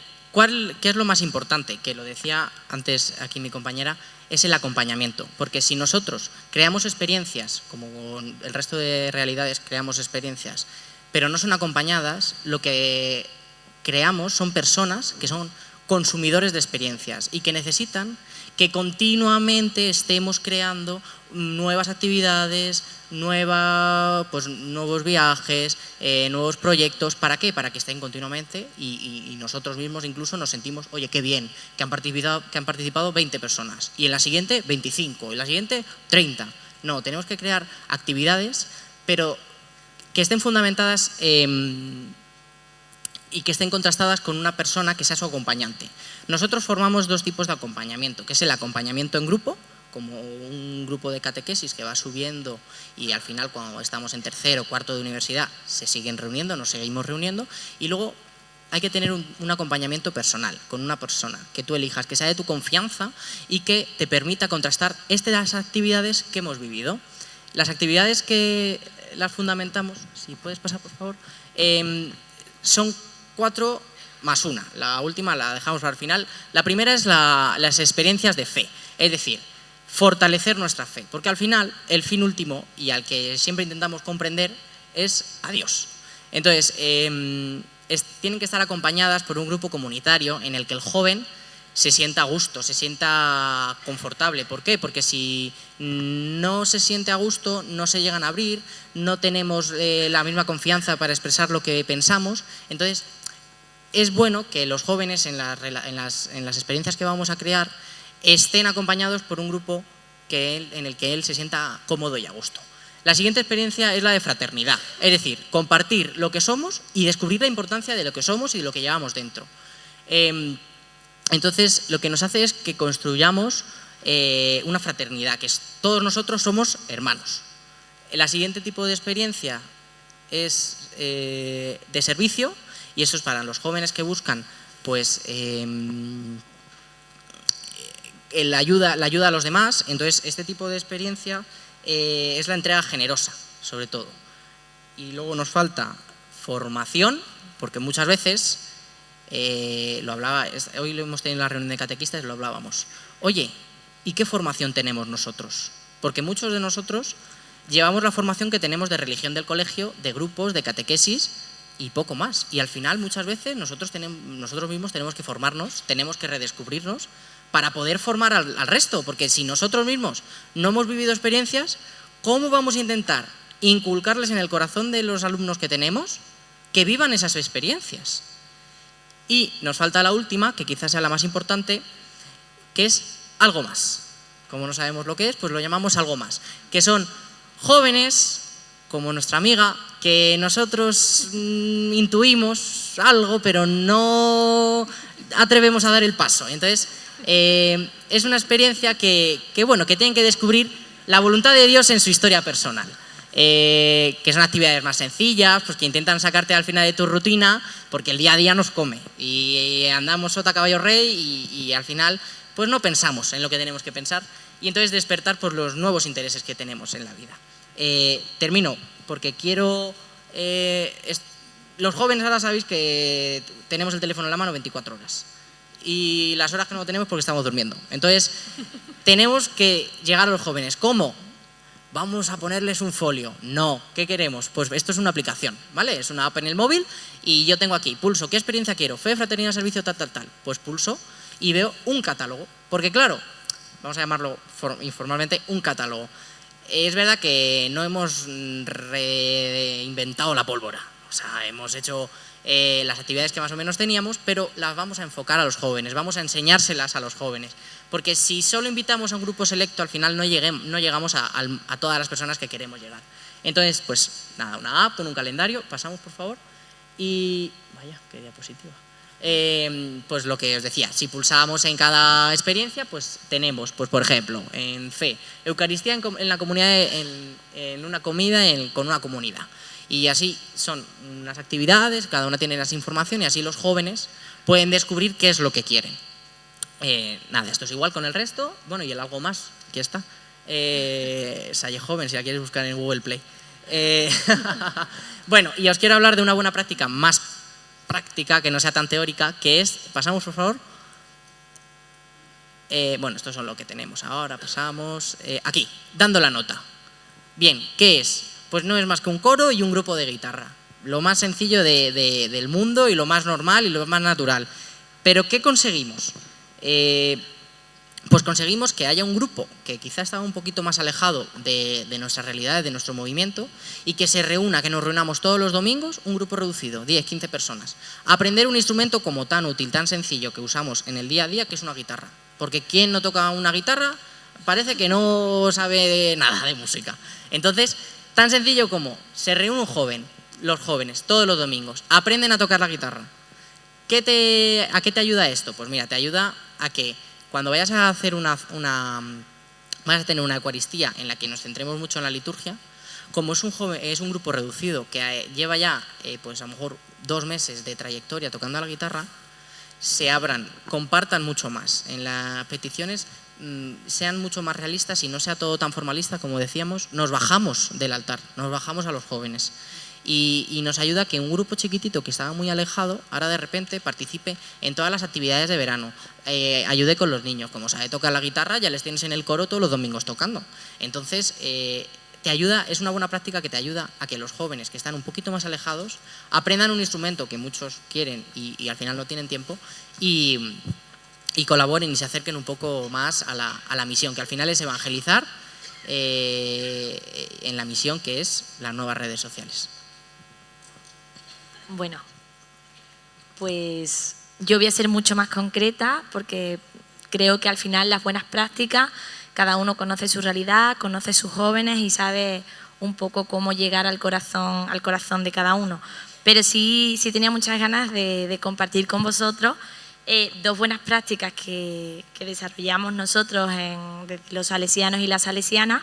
¿qué es lo más importante? Que lo decía antes aquí mi compañera, es el acompañamiento, porque si nosotros creamos experiencias, como el resto de realidades creamos experiencias, pero no son acompañadas, lo que creamos son personas que son consumidores de experiencias y que necesitan que continuamente estemos creando nuevas actividades, nuevos viajes, nuevos proyectos. ¿Para qué? Para que estén continuamente y nosotros mismos incluso nos sentimos, oye, qué bien, que han participado 20 personas y en la siguiente 25, y en la siguiente 30. No, tenemos que crear actividades, pero que estén fundamentadas y que estén contrastadas con una persona que sea su acompañante. Nosotros formamos 2 tipos de acompañamiento, que es el acompañamiento en grupo, como un grupo de catequesis que va subiendo y al final cuando estamos en 3º o 4º de universidad se siguen reuniendo, nos seguimos reuniendo, y luego hay que tener un acompañamiento personal, con una persona que tú elijas, que sea de tu confianza y que te permita contrastar estas actividades que hemos vivido. Las actividades que las fundamentamos, si puedes pasar por favor, son 4 más 1, la última la dejamos para el final. La primera es las experiencias de fe, es decir, fortalecer nuestra fe, porque al final el fin último y al que siempre intentamos comprender es a Dios. Entonces, tienen que estar acompañadas por un grupo comunitario en el que el joven se sienta a gusto, se sienta confortable. ¿Por qué? Porque si no se siente a gusto, no se llegan a abrir, no tenemos la misma confianza para expresar lo que pensamos. Entonces, es bueno que los jóvenes en las experiencias que vamos a crear estén acompañados por un grupo en el que él se sienta cómodo y a gusto. La siguiente experiencia es la de fraternidad, es decir, compartir lo que somos y descubrir la importancia de lo que somos y de lo que llevamos dentro. Entonces, lo que nos hace es que construyamos una fraternidad, que todos nosotros somos hermanos. El siguiente tipo de experiencia es de servicio, y eso es para los jóvenes que buscan pues, la ayuda a los demás. Entonces, este tipo de experiencia es la entrega generosa, sobre todo. Y luego nos falta formación, porque muchas veces, hoy lo hemos tenido en la reunión de catequistas, lo hablábamos. Oye, ¿y qué formación tenemos nosotros? Porque muchos de nosotros llevamos la formación que tenemos de religión del colegio, de grupos, de catequesis y poco más. Y al final, muchas veces, nosotros mismos tenemos que formarnos, tenemos que redescubrirnos para poder formar al resto, porque si nosotros mismos no hemos vivido experiencias, ¿cómo vamos a intentar inculcarles en el corazón de los alumnos que tenemos que vivan esas experiencias? Y nos falta la última, que quizás sea la más importante, que es algo más. Como no sabemos lo que es, pues lo llamamos algo más, que son jóvenes, como nuestra amiga, que nosotros intuimos algo, pero no atrevemos a dar el paso. Entonces, es una experiencia que tienen que descubrir la voluntad de Dios en su historia personal. que son actividades más sencillas, pues que intentan sacarte al final de tu rutina, porque el día a día nos come y andamos sota caballo rey y al final pues no pensamos en lo que tenemos que pensar y entonces despertar por los nuevos intereses que tenemos en la vida. Termino porque quiero... los jóvenes ahora sabéis que tenemos el teléfono en la mano 24 horas y las horas que no lo tenemos porque estamos durmiendo. Entonces tenemos que llegar a los jóvenes. ¿Cómo? Vamos a ponerles un folio. No. ¿Qué queremos? Pues esto es una aplicación, ¿vale? Es una app en el móvil y yo tengo aquí, pulso, ¿qué experiencia quiero? Fe, fraternidad, servicio, tal. Pues pulso y veo un catálogo. Porque claro, vamos a llamarlo informalmente un catálogo. Es verdad que no hemos reinventado la pólvora. O sea, hemos hecho las actividades que más o menos teníamos, pero las vamos a enfocar a los jóvenes, vamos a enseñárselas a los jóvenes. Porque si solo invitamos a un grupo selecto, al final no llegamos a todas las personas que queremos llegar. Entonces, pues nada, una app con un calendario, pasamos por favor. Y vaya, qué diapositiva. Pues lo que os decía, si pulsábamos en cada experiencia, pues tenemos, pues por ejemplo, en fe, Eucaristía en la comunidad, en una comida con una comunidad. Y así son unas actividades, cada una tiene las informaciones y así los jóvenes pueden descubrir qué es lo que quieren. Nada, esto es igual con el resto. Bueno, y el algo más, aquí está. Salle Joven, si la quieres buscar en Google Play. Bueno, y os quiero hablar de una buena práctica más práctica, que no sea tan teórica, que es, pasamos por favor. Bueno, esto es lo que tenemos ahora, pasamos. Aquí, dando la nota. Bien, ¿qué es? Pues no es más que un coro y un grupo de guitarra. Lo más sencillo del mundo y lo más normal y lo más natural. Pero ¿qué conseguimos? Pues conseguimos que haya un grupo que quizá estaba un poquito más alejado de nuestra realidad, de nuestro movimiento, y que se reúna, que nos reunamos todos los domingos, un grupo reducido, 10, 15 personas. Aprender un instrumento como tan útil, tan sencillo que usamos en el día a día, que es una guitarra. Porque ¿quién no toca una guitarra? Parece que no sabe nada de música. Entonces, tan sencillo como se reúne un joven, los jóvenes, todos los domingos, aprenden a tocar la guitarra. ¿A qué te ayuda esto? Pues mira, te ayuda a que cuando vayas a hacer vas a tener una Eucaristía en la que nos centremos mucho en la liturgia, como es un grupo reducido que lleva ya pues a lo mejor 2 meses de trayectoria tocando la guitarra, se abran, compartan mucho más en las peticiones, sean mucho más realistas y no sea todo tan formalista como decíamos. Nos bajamos del altar, nos bajamos a los jóvenes y nos ayuda a que un grupo chiquitito que estaba muy alejado ahora de repente participe en todas las actividades de verano, ayude con los niños, como sabe tocar la guitarra ya les tienes en el coro todos los domingos tocando. Entonces te ayuda, es una buena práctica que te ayuda a que los jóvenes que están un poquito más alejados aprendan un instrumento que muchos quieren y al final no tienen tiempo y colaboren y se acerquen un poco más a la misión, que al final es evangelizar en la misión que es las nuevas redes sociales. Bueno, pues yo voy a ser mucho más concreta porque creo que al final las buenas prácticas, cada uno conoce su realidad, conoce sus jóvenes y sabe un poco cómo llegar al corazón de cada uno. Pero sí tenía muchas ganas de compartir con vosotros 2 buenas prácticas que desarrollamos nosotros desde los salesianos y las salesianas,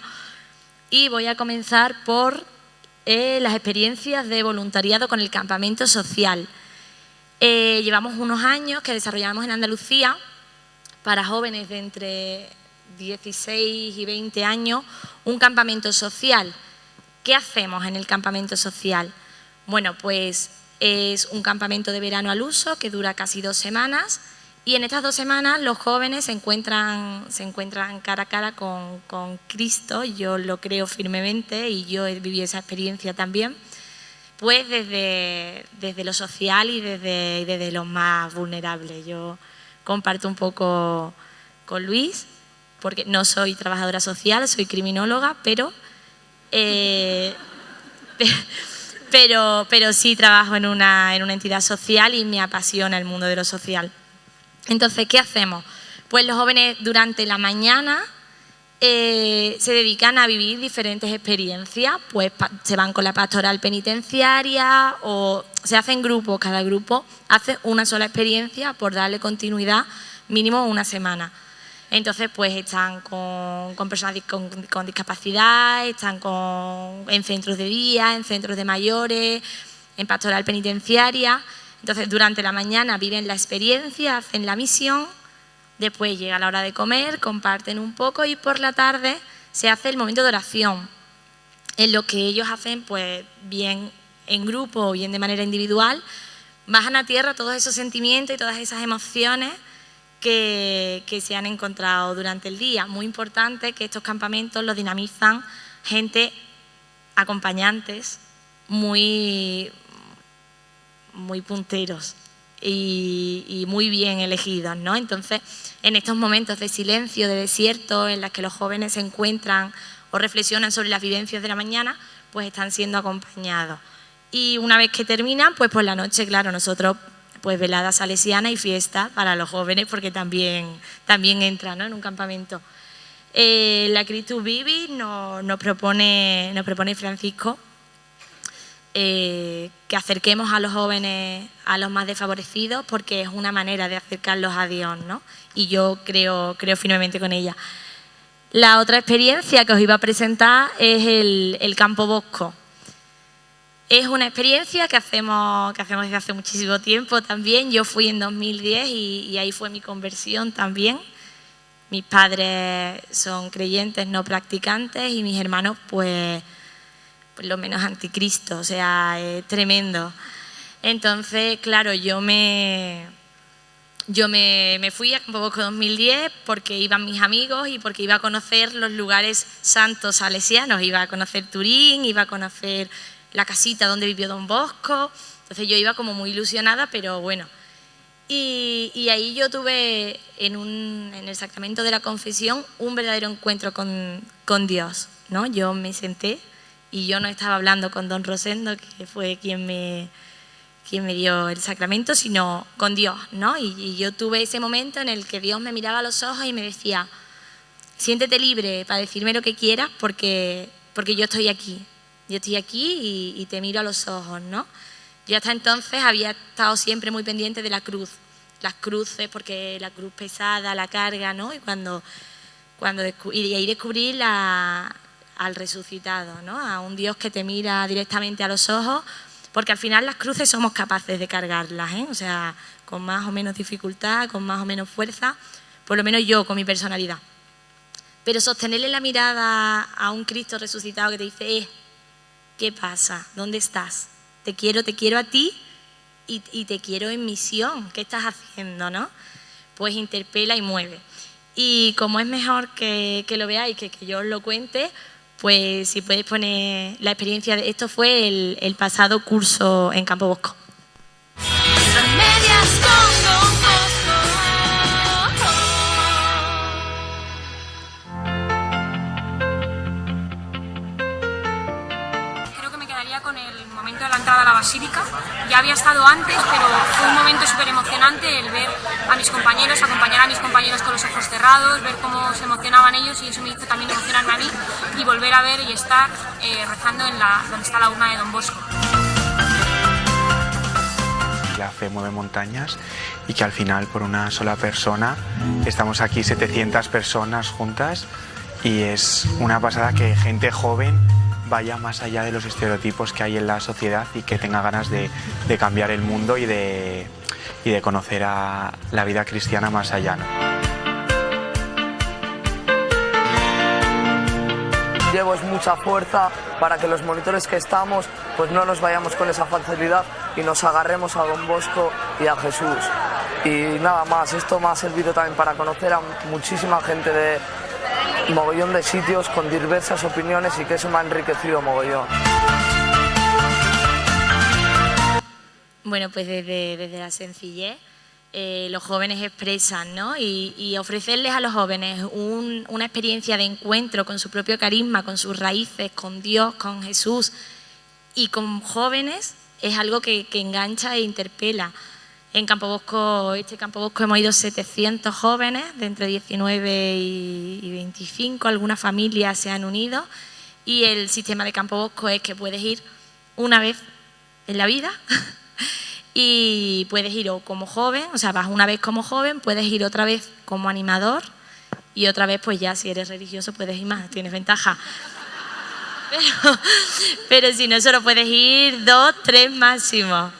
y voy a comenzar por las experiencias de voluntariado con el campamento social. Llevamos unos años que desarrollamos en Andalucía para jóvenes de entre 16 y 20 años un campamento social. ¿Qué hacemos en el campamento social? Bueno, pues es un campamento de verano al uso que dura casi 2 semanas y en estas 2 semanas los jóvenes se encuentran cara a cara con Cristo. Yo lo creo firmemente y yo he vivido esa experiencia también, pues desde lo social y desde lo más vulnerable. Yo comparto un poco con Luis, porque no soy trabajadora social, soy criminóloga, pero sí trabajo en una entidad social y me apasiona el mundo de lo social. Entonces, ¿qué hacemos? Pues los jóvenes durante la mañana se dedican a vivir diferentes experiencias, pues se van con la pastoral penitenciaria o se hacen grupos, cada grupo hace una sola experiencia por darle continuidad mínimo 1 semana. Entonces, pues están con personas con discapacidad, están en centros de día, en centros de mayores, en pastoral penitenciaria. Entonces, durante la mañana viven la experiencia, hacen la misión, después llega la hora de comer, comparten un poco y por la tarde se hace el momento de oración, en lo que ellos hacen, pues bien en grupo o bien de manera individual, bajan a tierra todos esos sentimientos y todas esas emociones que se han encontrado durante el día. Muy importante que estos campamentos los dinamizan gente, acompañantes, muy punteros y muy bien elegidos, ¿no? Entonces, en estos momentos de silencio, de desierto, en los que los jóvenes se encuentran o reflexionan sobre las vivencias de la mañana, pues están siendo acompañados. Y una vez que terminan, pues por la noche, claro, nosotros, pues velada salesiana y fiesta para los jóvenes, porque también entra, ¿no?, en un campamento. La Christus Vivit nos propone Francisco que acerquemos a los jóvenes a los más desfavorecidos, porque es una manera de acercarlos a Dios, ¿no? Y yo creo firmemente con ella. La otra experiencia que os iba a presentar es el Campo Bosco. Es una experiencia que hacemos desde hace muchísimo tiempo también. Yo fui en 2010 y ahí fue mi conversión también. Mis padres son creyentes no practicantes y mis hermanos, pues lo menos anticristo, o sea, es tremendo. Entonces, claro, yo me fui a Campo Bosco 2010 porque iban mis amigos y porque iba a conocer los lugares santos salesianos. Iba a conocer Turín, iba a conocer la casita donde vivió Don Bosco. Entonces yo iba como muy ilusionada, pero bueno. Y ahí yo tuve en el sacramento de la confesión un verdadero encuentro con Dios, ¿no? Yo me senté y yo no estaba hablando con don Rosendo, que fue quien me dio el sacramento, sino con Dios, ¿no? Y yo tuve ese momento en el que Dios me miraba a los ojos y me decía: siéntete libre para decirme lo que quieras, porque yo estoy aquí. Yo estoy aquí y te miro a los ojos, ¿no? Yo hasta entonces había estado siempre muy pendiente de la cruz, las cruces, porque la cruz pesada, la carga, ¿no? Y y ahí descubrí al resucitado, ¿no? A un Dios que te mira directamente a los ojos, porque al final las cruces somos capaces de cargarlas, ¿eh? O sea, con más o menos dificultad, con más o menos fuerza, por lo menos yo con mi personalidad. Pero sostenerle la mirada a un Cristo resucitado que te dice: ¿qué pasa? ¿Dónde estás? Te quiero a ti y te quiero en misión. ¿Qué estás haciendo, no? Pues interpela y mueve. Y como es mejor que lo veáis, que yo os lo cuente, pues si puedes poner la experiencia de esto. Fue el pasado curso en Campo Bosco. Creo que me quedaría con el momento de la entrada a la basílica. Ya había estado antes, pero fue un momento súper emocionante el ver a mis compañeros, acompañar a mis compañeros con los ojos cerrados, ver cómo se emocionaban ellos, y eso me hizo también emocionarme a mí y volver a ver y estar rezando donde está la urna de Don Bosco. La fe mueve montañas y que al final por una sola persona estamos aquí 700 personas juntas, y es una pasada que gente joven vaya más allá de los estereotipos que hay en la sociedad y que tenga ganas de cambiar el mundo y de conocer a la vida cristiana más allá, ¿no? Llevo mucha fuerza para que los monitores que estamos pues no nos vayamos con esa facilidad y nos agarremos a Don Bosco y a Jesús. Y nada más, esto me ha servido también para conocer a muchísima gente de mogollón de sitios con diversas opiniones, y que eso me ha enriquecido mogollón. Bueno, pues desde la sencillez los jóvenes expresan, ¿no? Y ofrecerles a los jóvenes una experiencia de encuentro con su propio carisma, con sus raíces, con Dios, con Jesús y con jóvenes, es algo que engancha e interpela. En Campo Bosco, Campo Bosco, hemos ido 700 jóvenes de entre 19 y 25, algunas familias se han unido, y el sistema de Campo Bosco es que puedes ir una vez en la vida y puedes ir o como joven, o sea, vas una vez como joven, puedes ir otra vez como animador y otra vez pues ya si eres religioso puedes ir más, tienes ventaja. Pero si no, solo puedes ir 2, 3 máximo.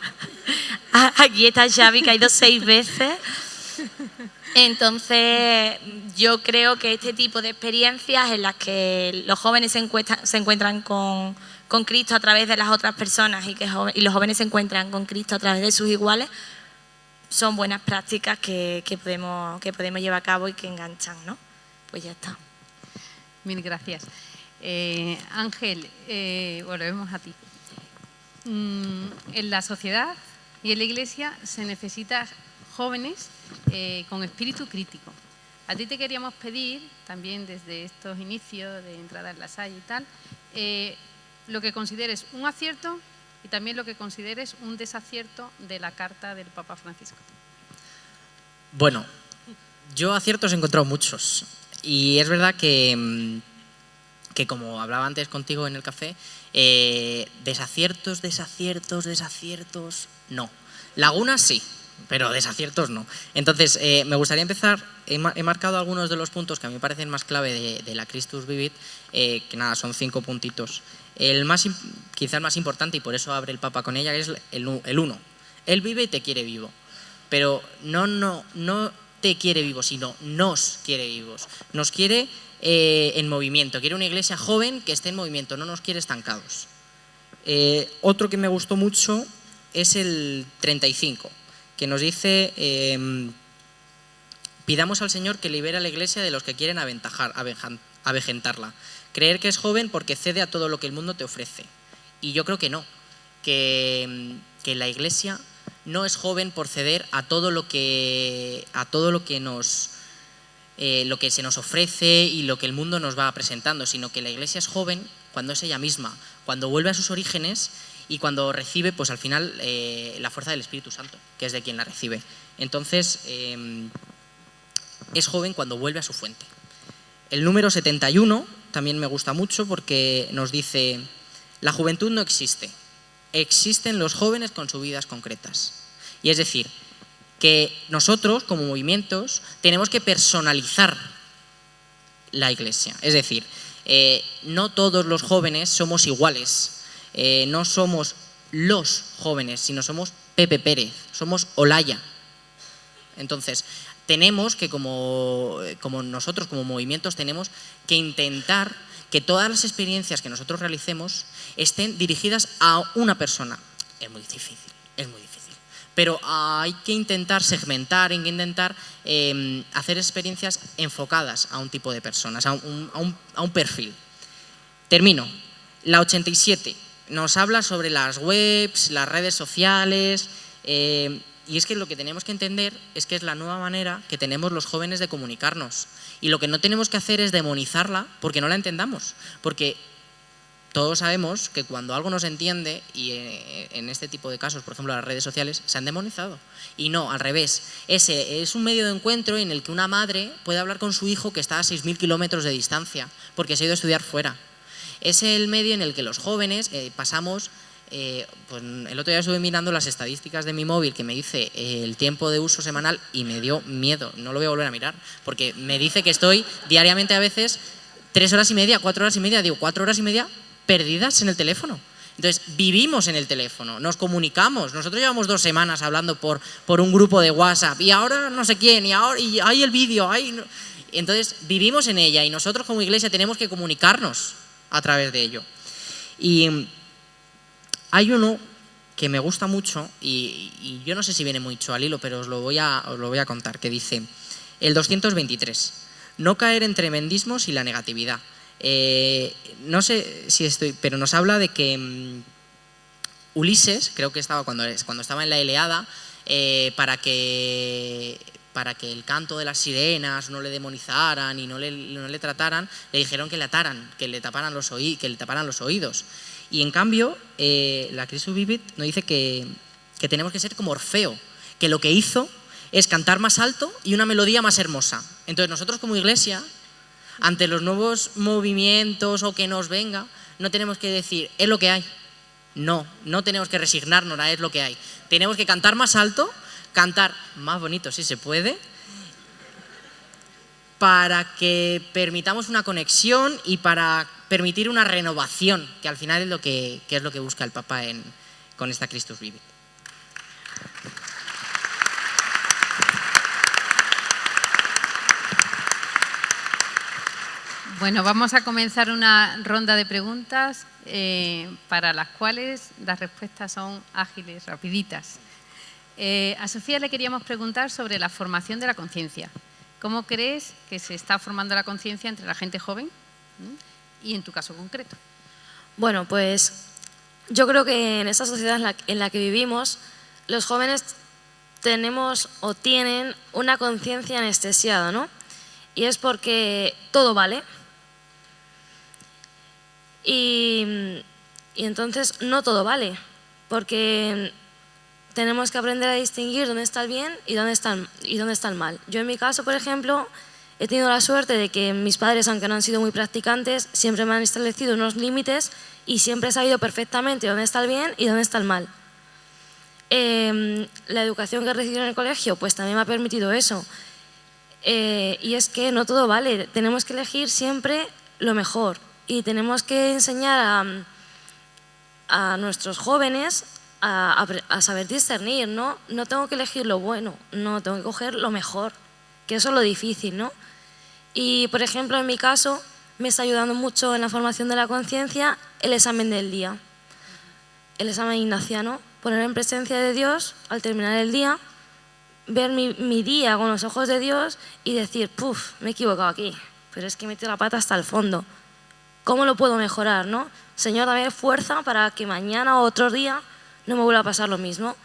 Aquí está Xavi, que ha ido 6 veces. Entonces, yo creo que este tipo de experiencias en las que los jóvenes se encuentran con Cristo a través de las otras personas y los jóvenes se encuentran con Cristo a través de sus iguales, son buenas prácticas que podemos llevar a cabo y que enganchan, ¿no? Pues ya está. Mil gracias. Ángel, volvemos a ti. En la sociedad y en la Iglesia se necesitan jóvenes con espíritu crítico. A ti te queríamos pedir, también desde estos inicios de entrada en la SAI y tal, lo que consideres un acierto y también lo que consideres un desacierto de la carta del Papa Francisco. Bueno, yo aciertos he encontrado muchos. Y es verdad que como hablaba antes contigo en el café, desaciertos, no. Lagunas sí, pero desaciertos no. Entonces, me gustaría empezar, he marcado algunos de los puntos que a mí me parecen más clave de la Christus Vivit, que nada, son 5 puntitos. Quizás el más importante, y por eso abre el Papa con ella, es el 1. Él vive y te quiere vivo, pero no te quiere vivo, sino nos quiere vivos. Nos quiere en movimiento, quiere una iglesia joven que esté en movimiento, no nos quiere estancados. Otro que me gustó mucho es el 35, que nos dice: pidamos al Señor que libere a la iglesia de los que quieren avejentarla. Creer que es joven porque cede a todo lo que el mundo te ofrece. Y yo creo que no, que la iglesia no es joven por ceder a todo lo que se nos ofrece y lo que el mundo nos va presentando, sino que la iglesia es joven cuando es ella misma, cuando vuelve a sus orígenes y cuando recibe, pues al final, la fuerza del Espíritu Santo, que es de quien la recibe. Entonces, es joven cuando vuelve a su fuente. El número 71 también me gusta mucho porque nos dice: la juventud no existe, existen los jóvenes con sus vidas concretas. Y es decir, que nosotros como movimientos tenemos que personalizar la iglesia. Es decir, no todos los jóvenes somos iguales, no somos los jóvenes, sino somos Pepe Pérez, somos Olaya. Entonces, tenemos que como nosotros como movimientos tenemos que intentar que todas las experiencias que nosotros realicemos estén dirigidas a una persona. Es muy difícil, pero hay que intentar segmentar, hay que intentar hacer experiencias enfocadas a un tipo de personas, a un perfil. Termino. La 87 nos habla sobre las webs, las redes sociales, y es que lo que tenemos que entender es que es la nueva manera que tenemos los jóvenes de comunicarnos. Y lo que no tenemos que hacer es demonizarla porque no la entendamos. Porque todos sabemos que cuando algo no se entiende, y en este tipo de casos, por ejemplo, las redes sociales, se han demonizado. Y no, al revés. Ese es un medio de encuentro en el que una madre puede hablar con su hijo que está a 6.000 kilómetros de distancia porque se ha ido a estudiar fuera. Es el medio en el que los jóvenes pasamos... pues el otro día estuve mirando las estadísticas de mi móvil que me dice el tiempo de uso semanal y me dio miedo, no lo voy a volver a mirar, porque me dice que estoy diariamente a veces 3 horas y media, 4 horas y media, digo 4 horas y media perdidas en el teléfono. Entonces vivimos en el teléfono, nos comunicamos, nosotros llevamos 2 semanas hablando por un grupo de WhatsApp y ahora no sé quién, y ahora y hay el vídeo, entonces vivimos en ella y nosotros como iglesia tenemos que comunicarnos a través de ello. Y hay uno que me gusta mucho y yo no sé si viene mucho al hilo, pero os lo voy a contar, que dice el 223, no caer en tremendismos y la negatividad. No sé si pero nos habla de que Ulises, creo que estaba cuando estaba en la Ilíada, para que el canto de las sirenas no le demonizaran y no le trataran, le dijeron que le ataran, que le taparan los oídos. Y en cambio, la Christus Vivit nos dice que tenemos que ser como Orfeo, que lo que hizo es cantar más alto y una melodía más hermosa. Entonces nosotros como iglesia, ante los nuevos movimientos o que nos venga, no tenemos que decir, es lo que hay. No tenemos que resignarnos a es lo que hay. Tenemos que cantar más alto, cantar más bonito si se puede, para que permitamos una conexión y para permitir una renovación, que al final es lo que busca el Papa con esta Christus Vivit. Bueno, vamos a comenzar una ronda de preguntas para las cuales las respuestas son ágiles, rapiditas. A Sofía le queríamos preguntar sobre la formación de la conciencia. ¿Cómo crees que se está formando la conciencia entre la gente joven y en tu caso concreto? Bueno, pues yo creo que en esta sociedad en la que vivimos, los jóvenes tenemos o tienen una conciencia anestesiada, ¿no? Y es porque todo vale. Y entonces no todo vale, porque tenemos que aprender a distinguir dónde está el bien y dónde está el mal. Yo en mi caso, por ejemplo, he tenido la suerte de que mis padres, aunque no han sido muy practicantes, siempre me han establecido unos límites y siempre he sabido perfectamente dónde está el bien y dónde está el mal. La educación que he recibido en el colegio pues también me ha permitido eso. Y es que no todo vale, tenemos que elegir siempre lo mejor y tenemos que enseñar a nuestros jóvenes a saber discernir, ¿no? No tengo que elegir lo bueno, no, tengo que coger lo mejor, que eso es lo difícil, ¿no? Y, por ejemplo, en mi caso, me está ayudando mucho en la formación de la conciencia el examen del día, el examen ignaciano, poner en presencia de Dios al terminar el día, ver mi día con los ojos de Dios y decir, puf, me he equivocado aquí, pero es que he metido la pata hasta el fondo. ¿Cómo lo puedo mejorar, no? Señor, dame fuerza para que mañana o otro día no me vuelva a pasar lo mismo.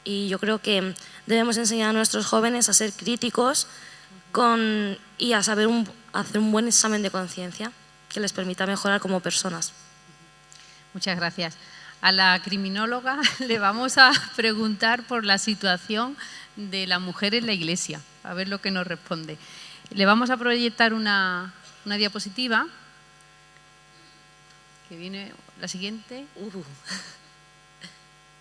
Y yo creo que debemos enseñar a nuestros jóvenes a ser críticos y a saber hacer un buen examen de conciencia que les permita mejorar como personas. Muchas gracias. A la criminóloga le vamos a preguntar por la situación de la mujer en la Iglesia, a ver lo que nos responde. Le vamos a proyectar una diapositiva, que viene la siguiente, un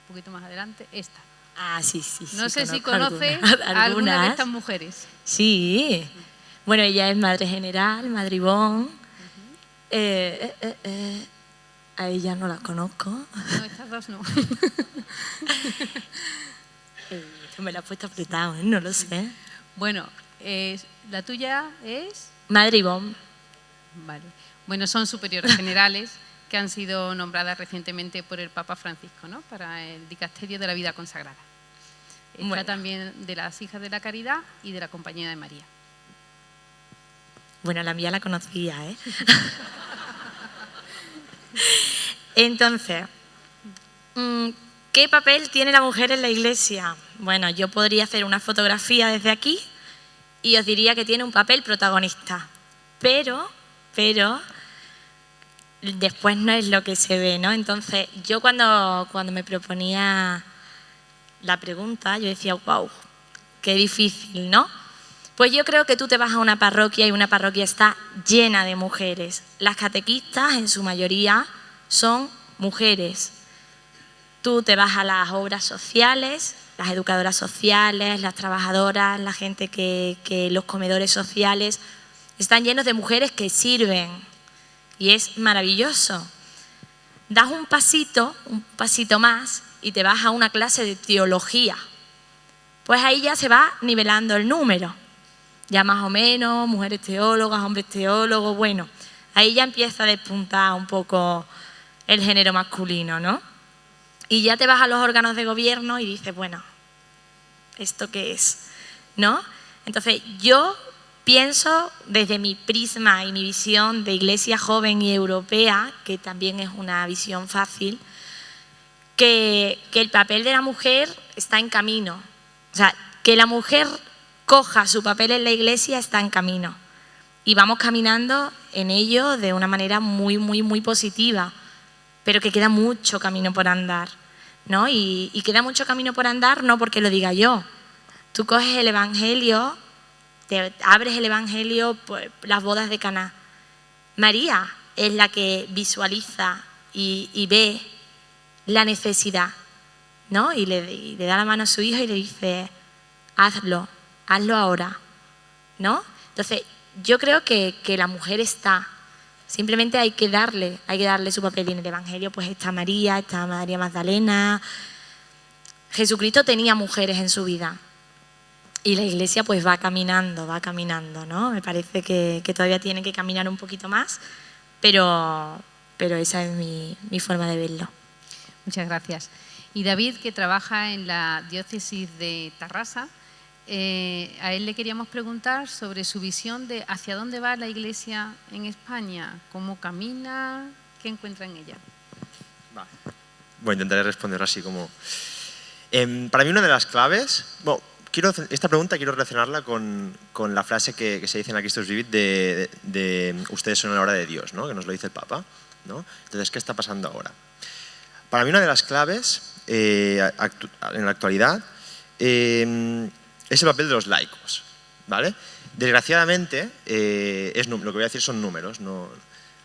poquito más adelante, esta. Ah, sí. No sé si conoce alguna de estas mujeres. Sí. Bueno, ella es madre general, Madre Ivonne. A ella no la conozco. No, estas dos no. Me la he puesto apretado, no lo sé. Bueno, la tuya es... Madre Ivonne. Vale. Bueno, son superiores generales que han sido nombradas recientemente por el Papa Francisco, ¿no? Para el dicasterio de la vida consagrada. Está también de las Hijas de la Caridad y de la Compañía de María. Bueno, la mía la conocía, ¿eh? Entonces, ¿qué papel tiene la mujer en la Iglesia? Bueno, yo podría hacer una fotografía desde aquí y os diría que tiene un papel protagonista, pero después no es lo que se ve, ¿no? Entonces, yo cuando me proponía la pregunta, yo decía, wow, qué difícil, ¿no? Pues yo creo que tú te vas a una parroquia y una parroquia está llena de mujeres. Las catequistas, en su mayoría, son mujeres. Tú te vas a las obras sociales, las educadoras sociales, las trabajadoras, la gente que los comedores sociales, están llenos de mujeres que sirven y es maravilloso. Das un pasito más y te vas a una clase de teología. Pues ahí ya se va nivelando el número. Ya más o menos, mujeres teólogas, hombres teólogos, bueno, ahí ya empieza a despuntar un poco el género masculino, ¿no? Y ya te vas a los órganos de gobierno y dices, bueno, ¿esto qué es? ¿No? Entonces, yo pienso desde mi prisma y mi visión de iglesia joven y europea, que también es una visión fácil, que el papel de la mujer está en camino. O sea, que la mujer coja su papel en la iglesia está en camino. Y vamos caminando en ello de una manera muy, muy, muy positiva, pero que queda mucho camino por andar, ¿no? Y queda mucho camino por andar no porque lo diga yo. Tú coges el Evangelio, te abres el Evangelio, pues, las bodas de Caná. María es la que visualiza y ve la necesidad, ¿no? Y le da la mano a su hijo y le dice, hazlo ahora, ¿no? Entonces, yo creo que la mujer está. Simplemente hay que darle su papel. Y en el Evangelio pues está María Magdalena. Jesucristo tenía mujeres en su vida. Y la Iglesia pues va caminando, ¿no? Me parece que todavía tiene que caminar un poquito más, pero esa es mi forma de verlo. Muchas gracias. Y David, que trabaja en la diócesis de Tarrasa, a él le queríamos preguntar sobre su visión de hacia dónde va la Iglesia en España, cómo camina, qué encuentra en ella. Bueno, intentaré responder así como... para mí una de las claves... Bueno, esta pregunta quiero relacionarla con la frase que se dice en la Christus Vivit de ustedes son la hora de Dios, ¿no? Que nos lo dice el Papa, ¿no? Entonces, ¿qué está pasando ahora? Para mí una de las claves en la actualidad es el papel de los laicos, ¿vale? Desgraciadamente, lo que voy a decir son números, ¿no?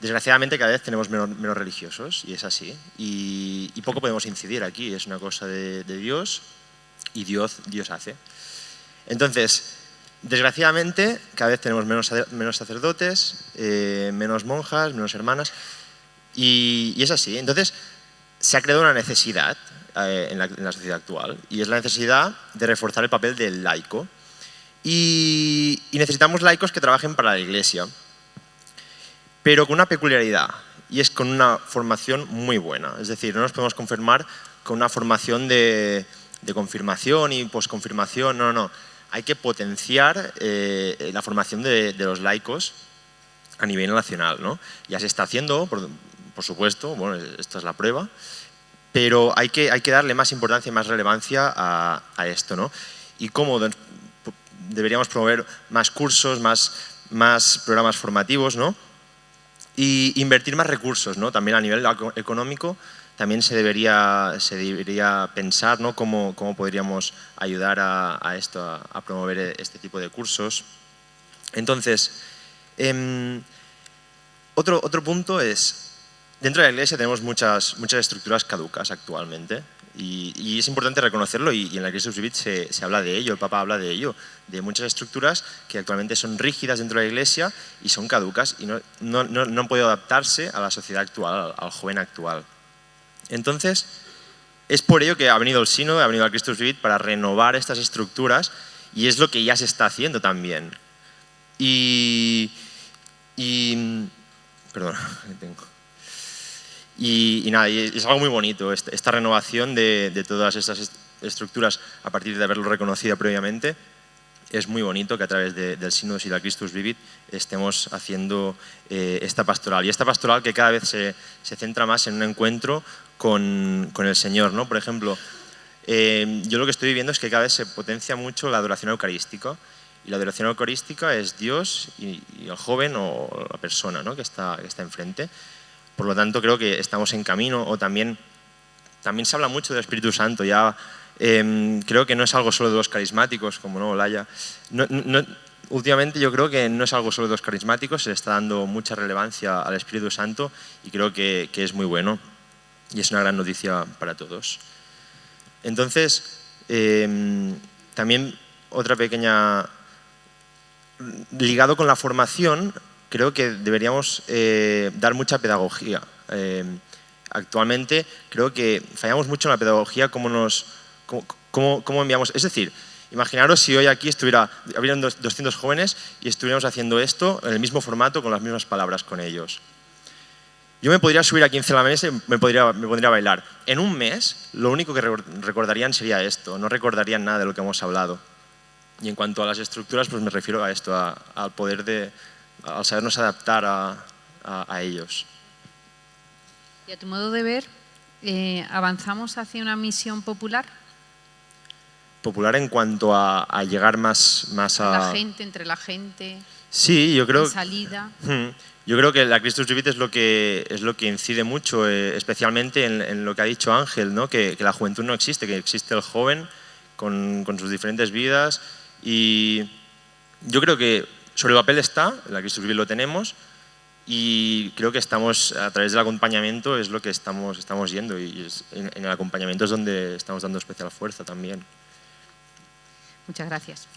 Desgraciadamente cada vez tenemos menos religiosos, y es así, y poco podemos incidir aquí, es una cosa de Dios, y Dios hace. Entonces, desgraciadamente, cada vez tenemos menos sacerdotes, menos monjas, menos hermanas, y es así. Entonces, se ha creado una necesidad en la sociedad actual, y es la necesidad de reforzar el papel del laico. Y necesitamos laicos que trabajen para la Iglesia, pero con una peculiaridad, y es con una formación muy buena. Es decir, no nos podemos conformar con una formación de confirmación y posconfirmación, no. Hay que potenciar la formación de los laicos a nivel nacional, ¿no? Ya se está haciendo, por supuesto, bueno, esta es la prueba, pero hay que darle más importancia y más relevancia a esto, ¿no? Y cómo deberíamos promover más cursos, más programas formativos, ¿no? Y invertir más recursos, ¿no? También a nivel económico también se debería pensar, ¿no? cómo podríamos ayudar a esto, a promover este tipo de cursos. Entonces, otro punto es, dentro de la Iglesia tenemos muchas estructuras caducas actualmente, y es importante reconocerlo, y en la Christus Vivit se habla de ello, el Papa habla de ello, de muchas estructuras que actualmente son rígidas dentro de la Iglesia y son caducas y no han podido adaptarse a la sociedad actual, al joven actual. Entonces, es por ello que ha venido el Sínodo, ha venido la Christus Vivit para renovar estas estructuras, y es lo que ya se está haciendo también. Perdón, nada, y es algo muy bonito, esta renovación de todas estas estructuras a partir de haberlo reconocido previamente. Es muy bonito que a través del Sínodo y la Christus Vivit estemos haciendo esta pastoral. Y esta pastoral que cada vez se centra más en un encuentro con el Señor, ¿no? Por ejemplo, yo lo que estoy viviendo es que cada vez se potencia mucho la adoración eucarística. Y la adoración eucarística es Dios y el joven o la persona, ¿no? que está enfrente. Por lo tanto, creo que estamos en camino, o también se habla mucho del Espíritu Santo. Ya creo que no es algo solo de los carismáticos, como no, Olaya. Últimamente yo creo que no es algo solo de los carismáticos, se le está dando mucha relevancia al Espíritu Santo, y creo que es muy bueno, y es una gran noticia para todos. Entonces, también otra pequeña... Ligado con la formación, creo que deberíamos dar mucha pedagogía. Actualmente creo que fallamos mucho en la pedagogía, cómo enviamos. Es decir, imaginaros si hoy aquí hubieran 200 jóvenes y estuviéramos haciendo esto en el mismo formato, con las mismas palabras con ellos. Yo me podría subir aquí en la mesa y me pondría a bailar. En un mes, lo único que recordarían sería esto, no recordarían nada de lo que hemos hablado. Y en cuanto a las estructuras, pues me refiero a esto, al poder al sabernos adaptar a ellos. Y a tu modo de ver, ¿avanzamos hacia una misión popular? Popular en cuanto a llegar más a... La gente, entre la gente. Sí, yo creo... Salida. Yo creo que la Christus Vivit es lo que incide mucho, especialmente en lo que ha dicho Ángel, ¿no? Que la juventud no existe, que existe el joven con sus diferentes vidas. Y yo creo que sobre el papel está, la Christus Vivit lo tenemos, y creo que estamos, a través del acompañamiento, es lo que estamos yendo, y en el acompañamiento es donde estamos dando especial fuerza también. Muchas gracias.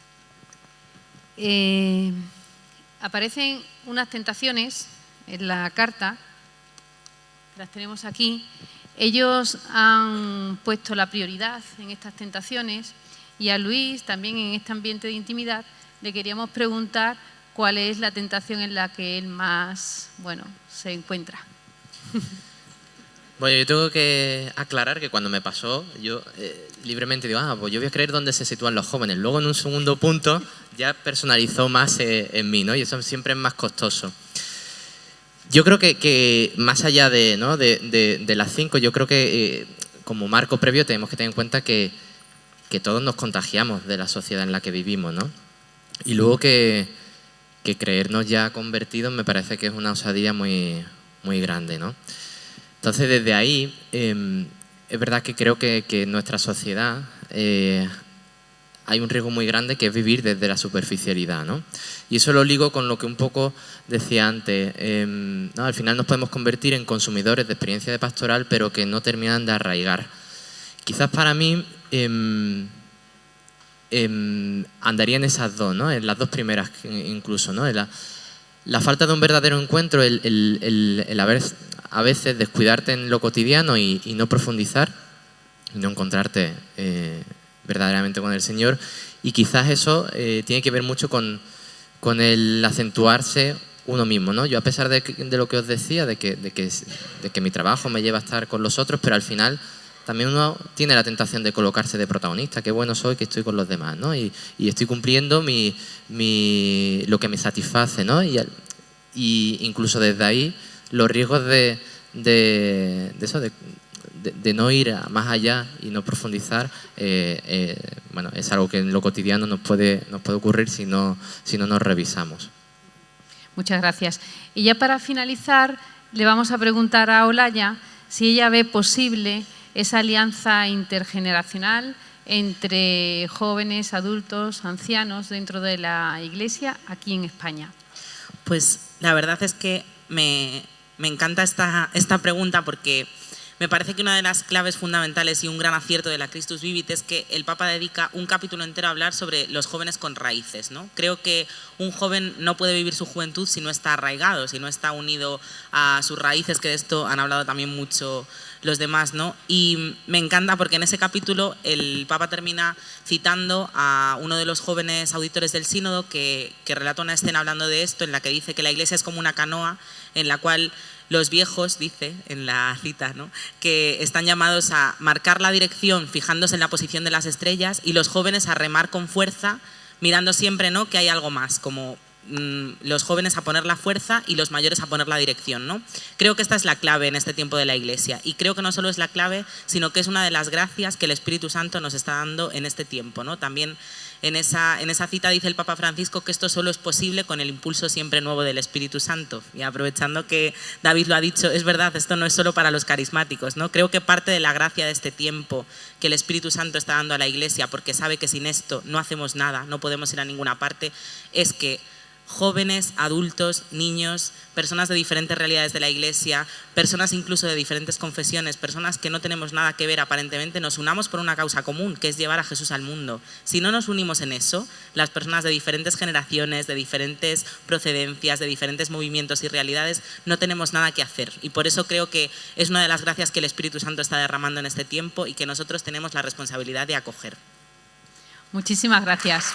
aparecen unas tentaciones en la carta, las tenemos aquí. Ellos han puesto la prioridad en estas tentaciones y a Luis, también en este ambiente de intimidad, le queríamos preguntar cuál es la tentación en la que él más, se encuentra. Bueno, yo tengo que aclarar que cuando me pasó, yo libremente digo, pues yo voy a creer dónde se sitúan los jóvenes. Luego, en un segundo punto, ya personalizó más en mí, ¿no? Y eso siempre es más costoso. Yo creo que más allá de las 5, yo creo que como marco previo tenemos que tener en cuenta que todos nos contagiamos de la sociedad en la que vivimos, ¿no? Y luego que creernos ya convertidos me parece que es una osadía muy, muy grande, ¿no? Entonces, desde ahí, es verdad que creo que en nuestra sociedad hay un riesgo muy grande que es vivir desde la superficialidad, ¿no? Y eso lo ligo con lo que un poco decía antes. Al final nos podemos convertir en consumidores de experiencia de pastoral, pero que no terminan de arraigar. Quizás para mí andaría en esas dos, ¿no? En las dos primeras incluso, ¿no? La falta de un verdadero encuentro, el haber a veces descuidarte en lo cotidiano y no profundizar y no encontrarte verdaderamente con el Señor. Y quizás eso tiene que ver mucho con el acentuarse uno mismo, ¿no? Yo, a pesar de lo que os decía, de que mi trabajo me lleva a estar con los otros, pero al final también uno tiene la tentación de colocarse de protagonista. Qué bueno soy que estoy con los demás, ¿no? Y estoy cumpliendo lo que me satisface, ¿no? Y incluso desde ahí los riesgos de no ir más allá y no profundizar, es algo que en lo cotidiano nos puede ocurrir si no nos revisamos. Muchas gracias. Y ya para finalizar, le vamos a preguntar a Olaya si ella ve posible esa alianza intergeneracional entre jóvenes, adultos, ancianos dentro de la Iglesia aquí en España. Pues la verdad es que me encanta esta pregunta, porque me parece que una de las claves fundamentales y un gran acierto de la Christus Vivit es que el Papa dedica un capítulo entero a hablar sobre los jóvenes con raíces, ¿no? Creo que un joven no puede vivir su juventud si no está arraigado, si no está unido a sus raíces, que de esto han hablado también mucho los demás, ¿no? Y me encanta porque en ese capítulo el Papa termina citando a uno de los jóvenes auditores del sínodo que relata una escena hablando de esto, en la que dice que la Iglesia es como una canoa en la cual los viejos, dice en la cita, ¿no?, que están llamados a marcar la dirección fijándose en la posición de las estrellas, y los jóvenes a remar con fuerza, mirando siempre, ¿no?, que hay algo más, como los jóvenes a poner la fuerza y los mayores a poner la dirección, ¿no? Creo que esta es la clave en este tiempo de la Iglesia, y creo que no solo es la clave, sino que es una de las gracias que el Espíritu Santo nos está dando en este tiempo, ¿no? También en esa cita dice el Papa Francisco que esto solo es posible con el impulso siempre nuevo del Espíritu Santo. Y aprovechando que David lo ha dicho, es verdad, esto no es solo para los carismáticos, ¿no? Creo que parte de la gracia de este tiempo que el Espíritu Santo está dando a la Iglesia, porque sabe que sin esto no hacemos nada, no podemos ir a ninguna parte, es que jóvenes, adultos, niños, personas de diferentes realidades de la Iglesia, personas incluso de diferentes confesiones, personas que no tenemos nada que ver aparentemente, nos unamos por una causa común, que es llevar a Jesús al mundo. Si no nos unimos en eso, las personas de diferentes generaciones, de diferentes procedencias, de diferentes movimientos y realidades, no tenemos nada que hacer. Y por eso creo que es una de las gracias que el Espíritu Santo está derramando en este tiempo y que nosotros tenemos la responsabilidad de acoger. Muchísimas gracias.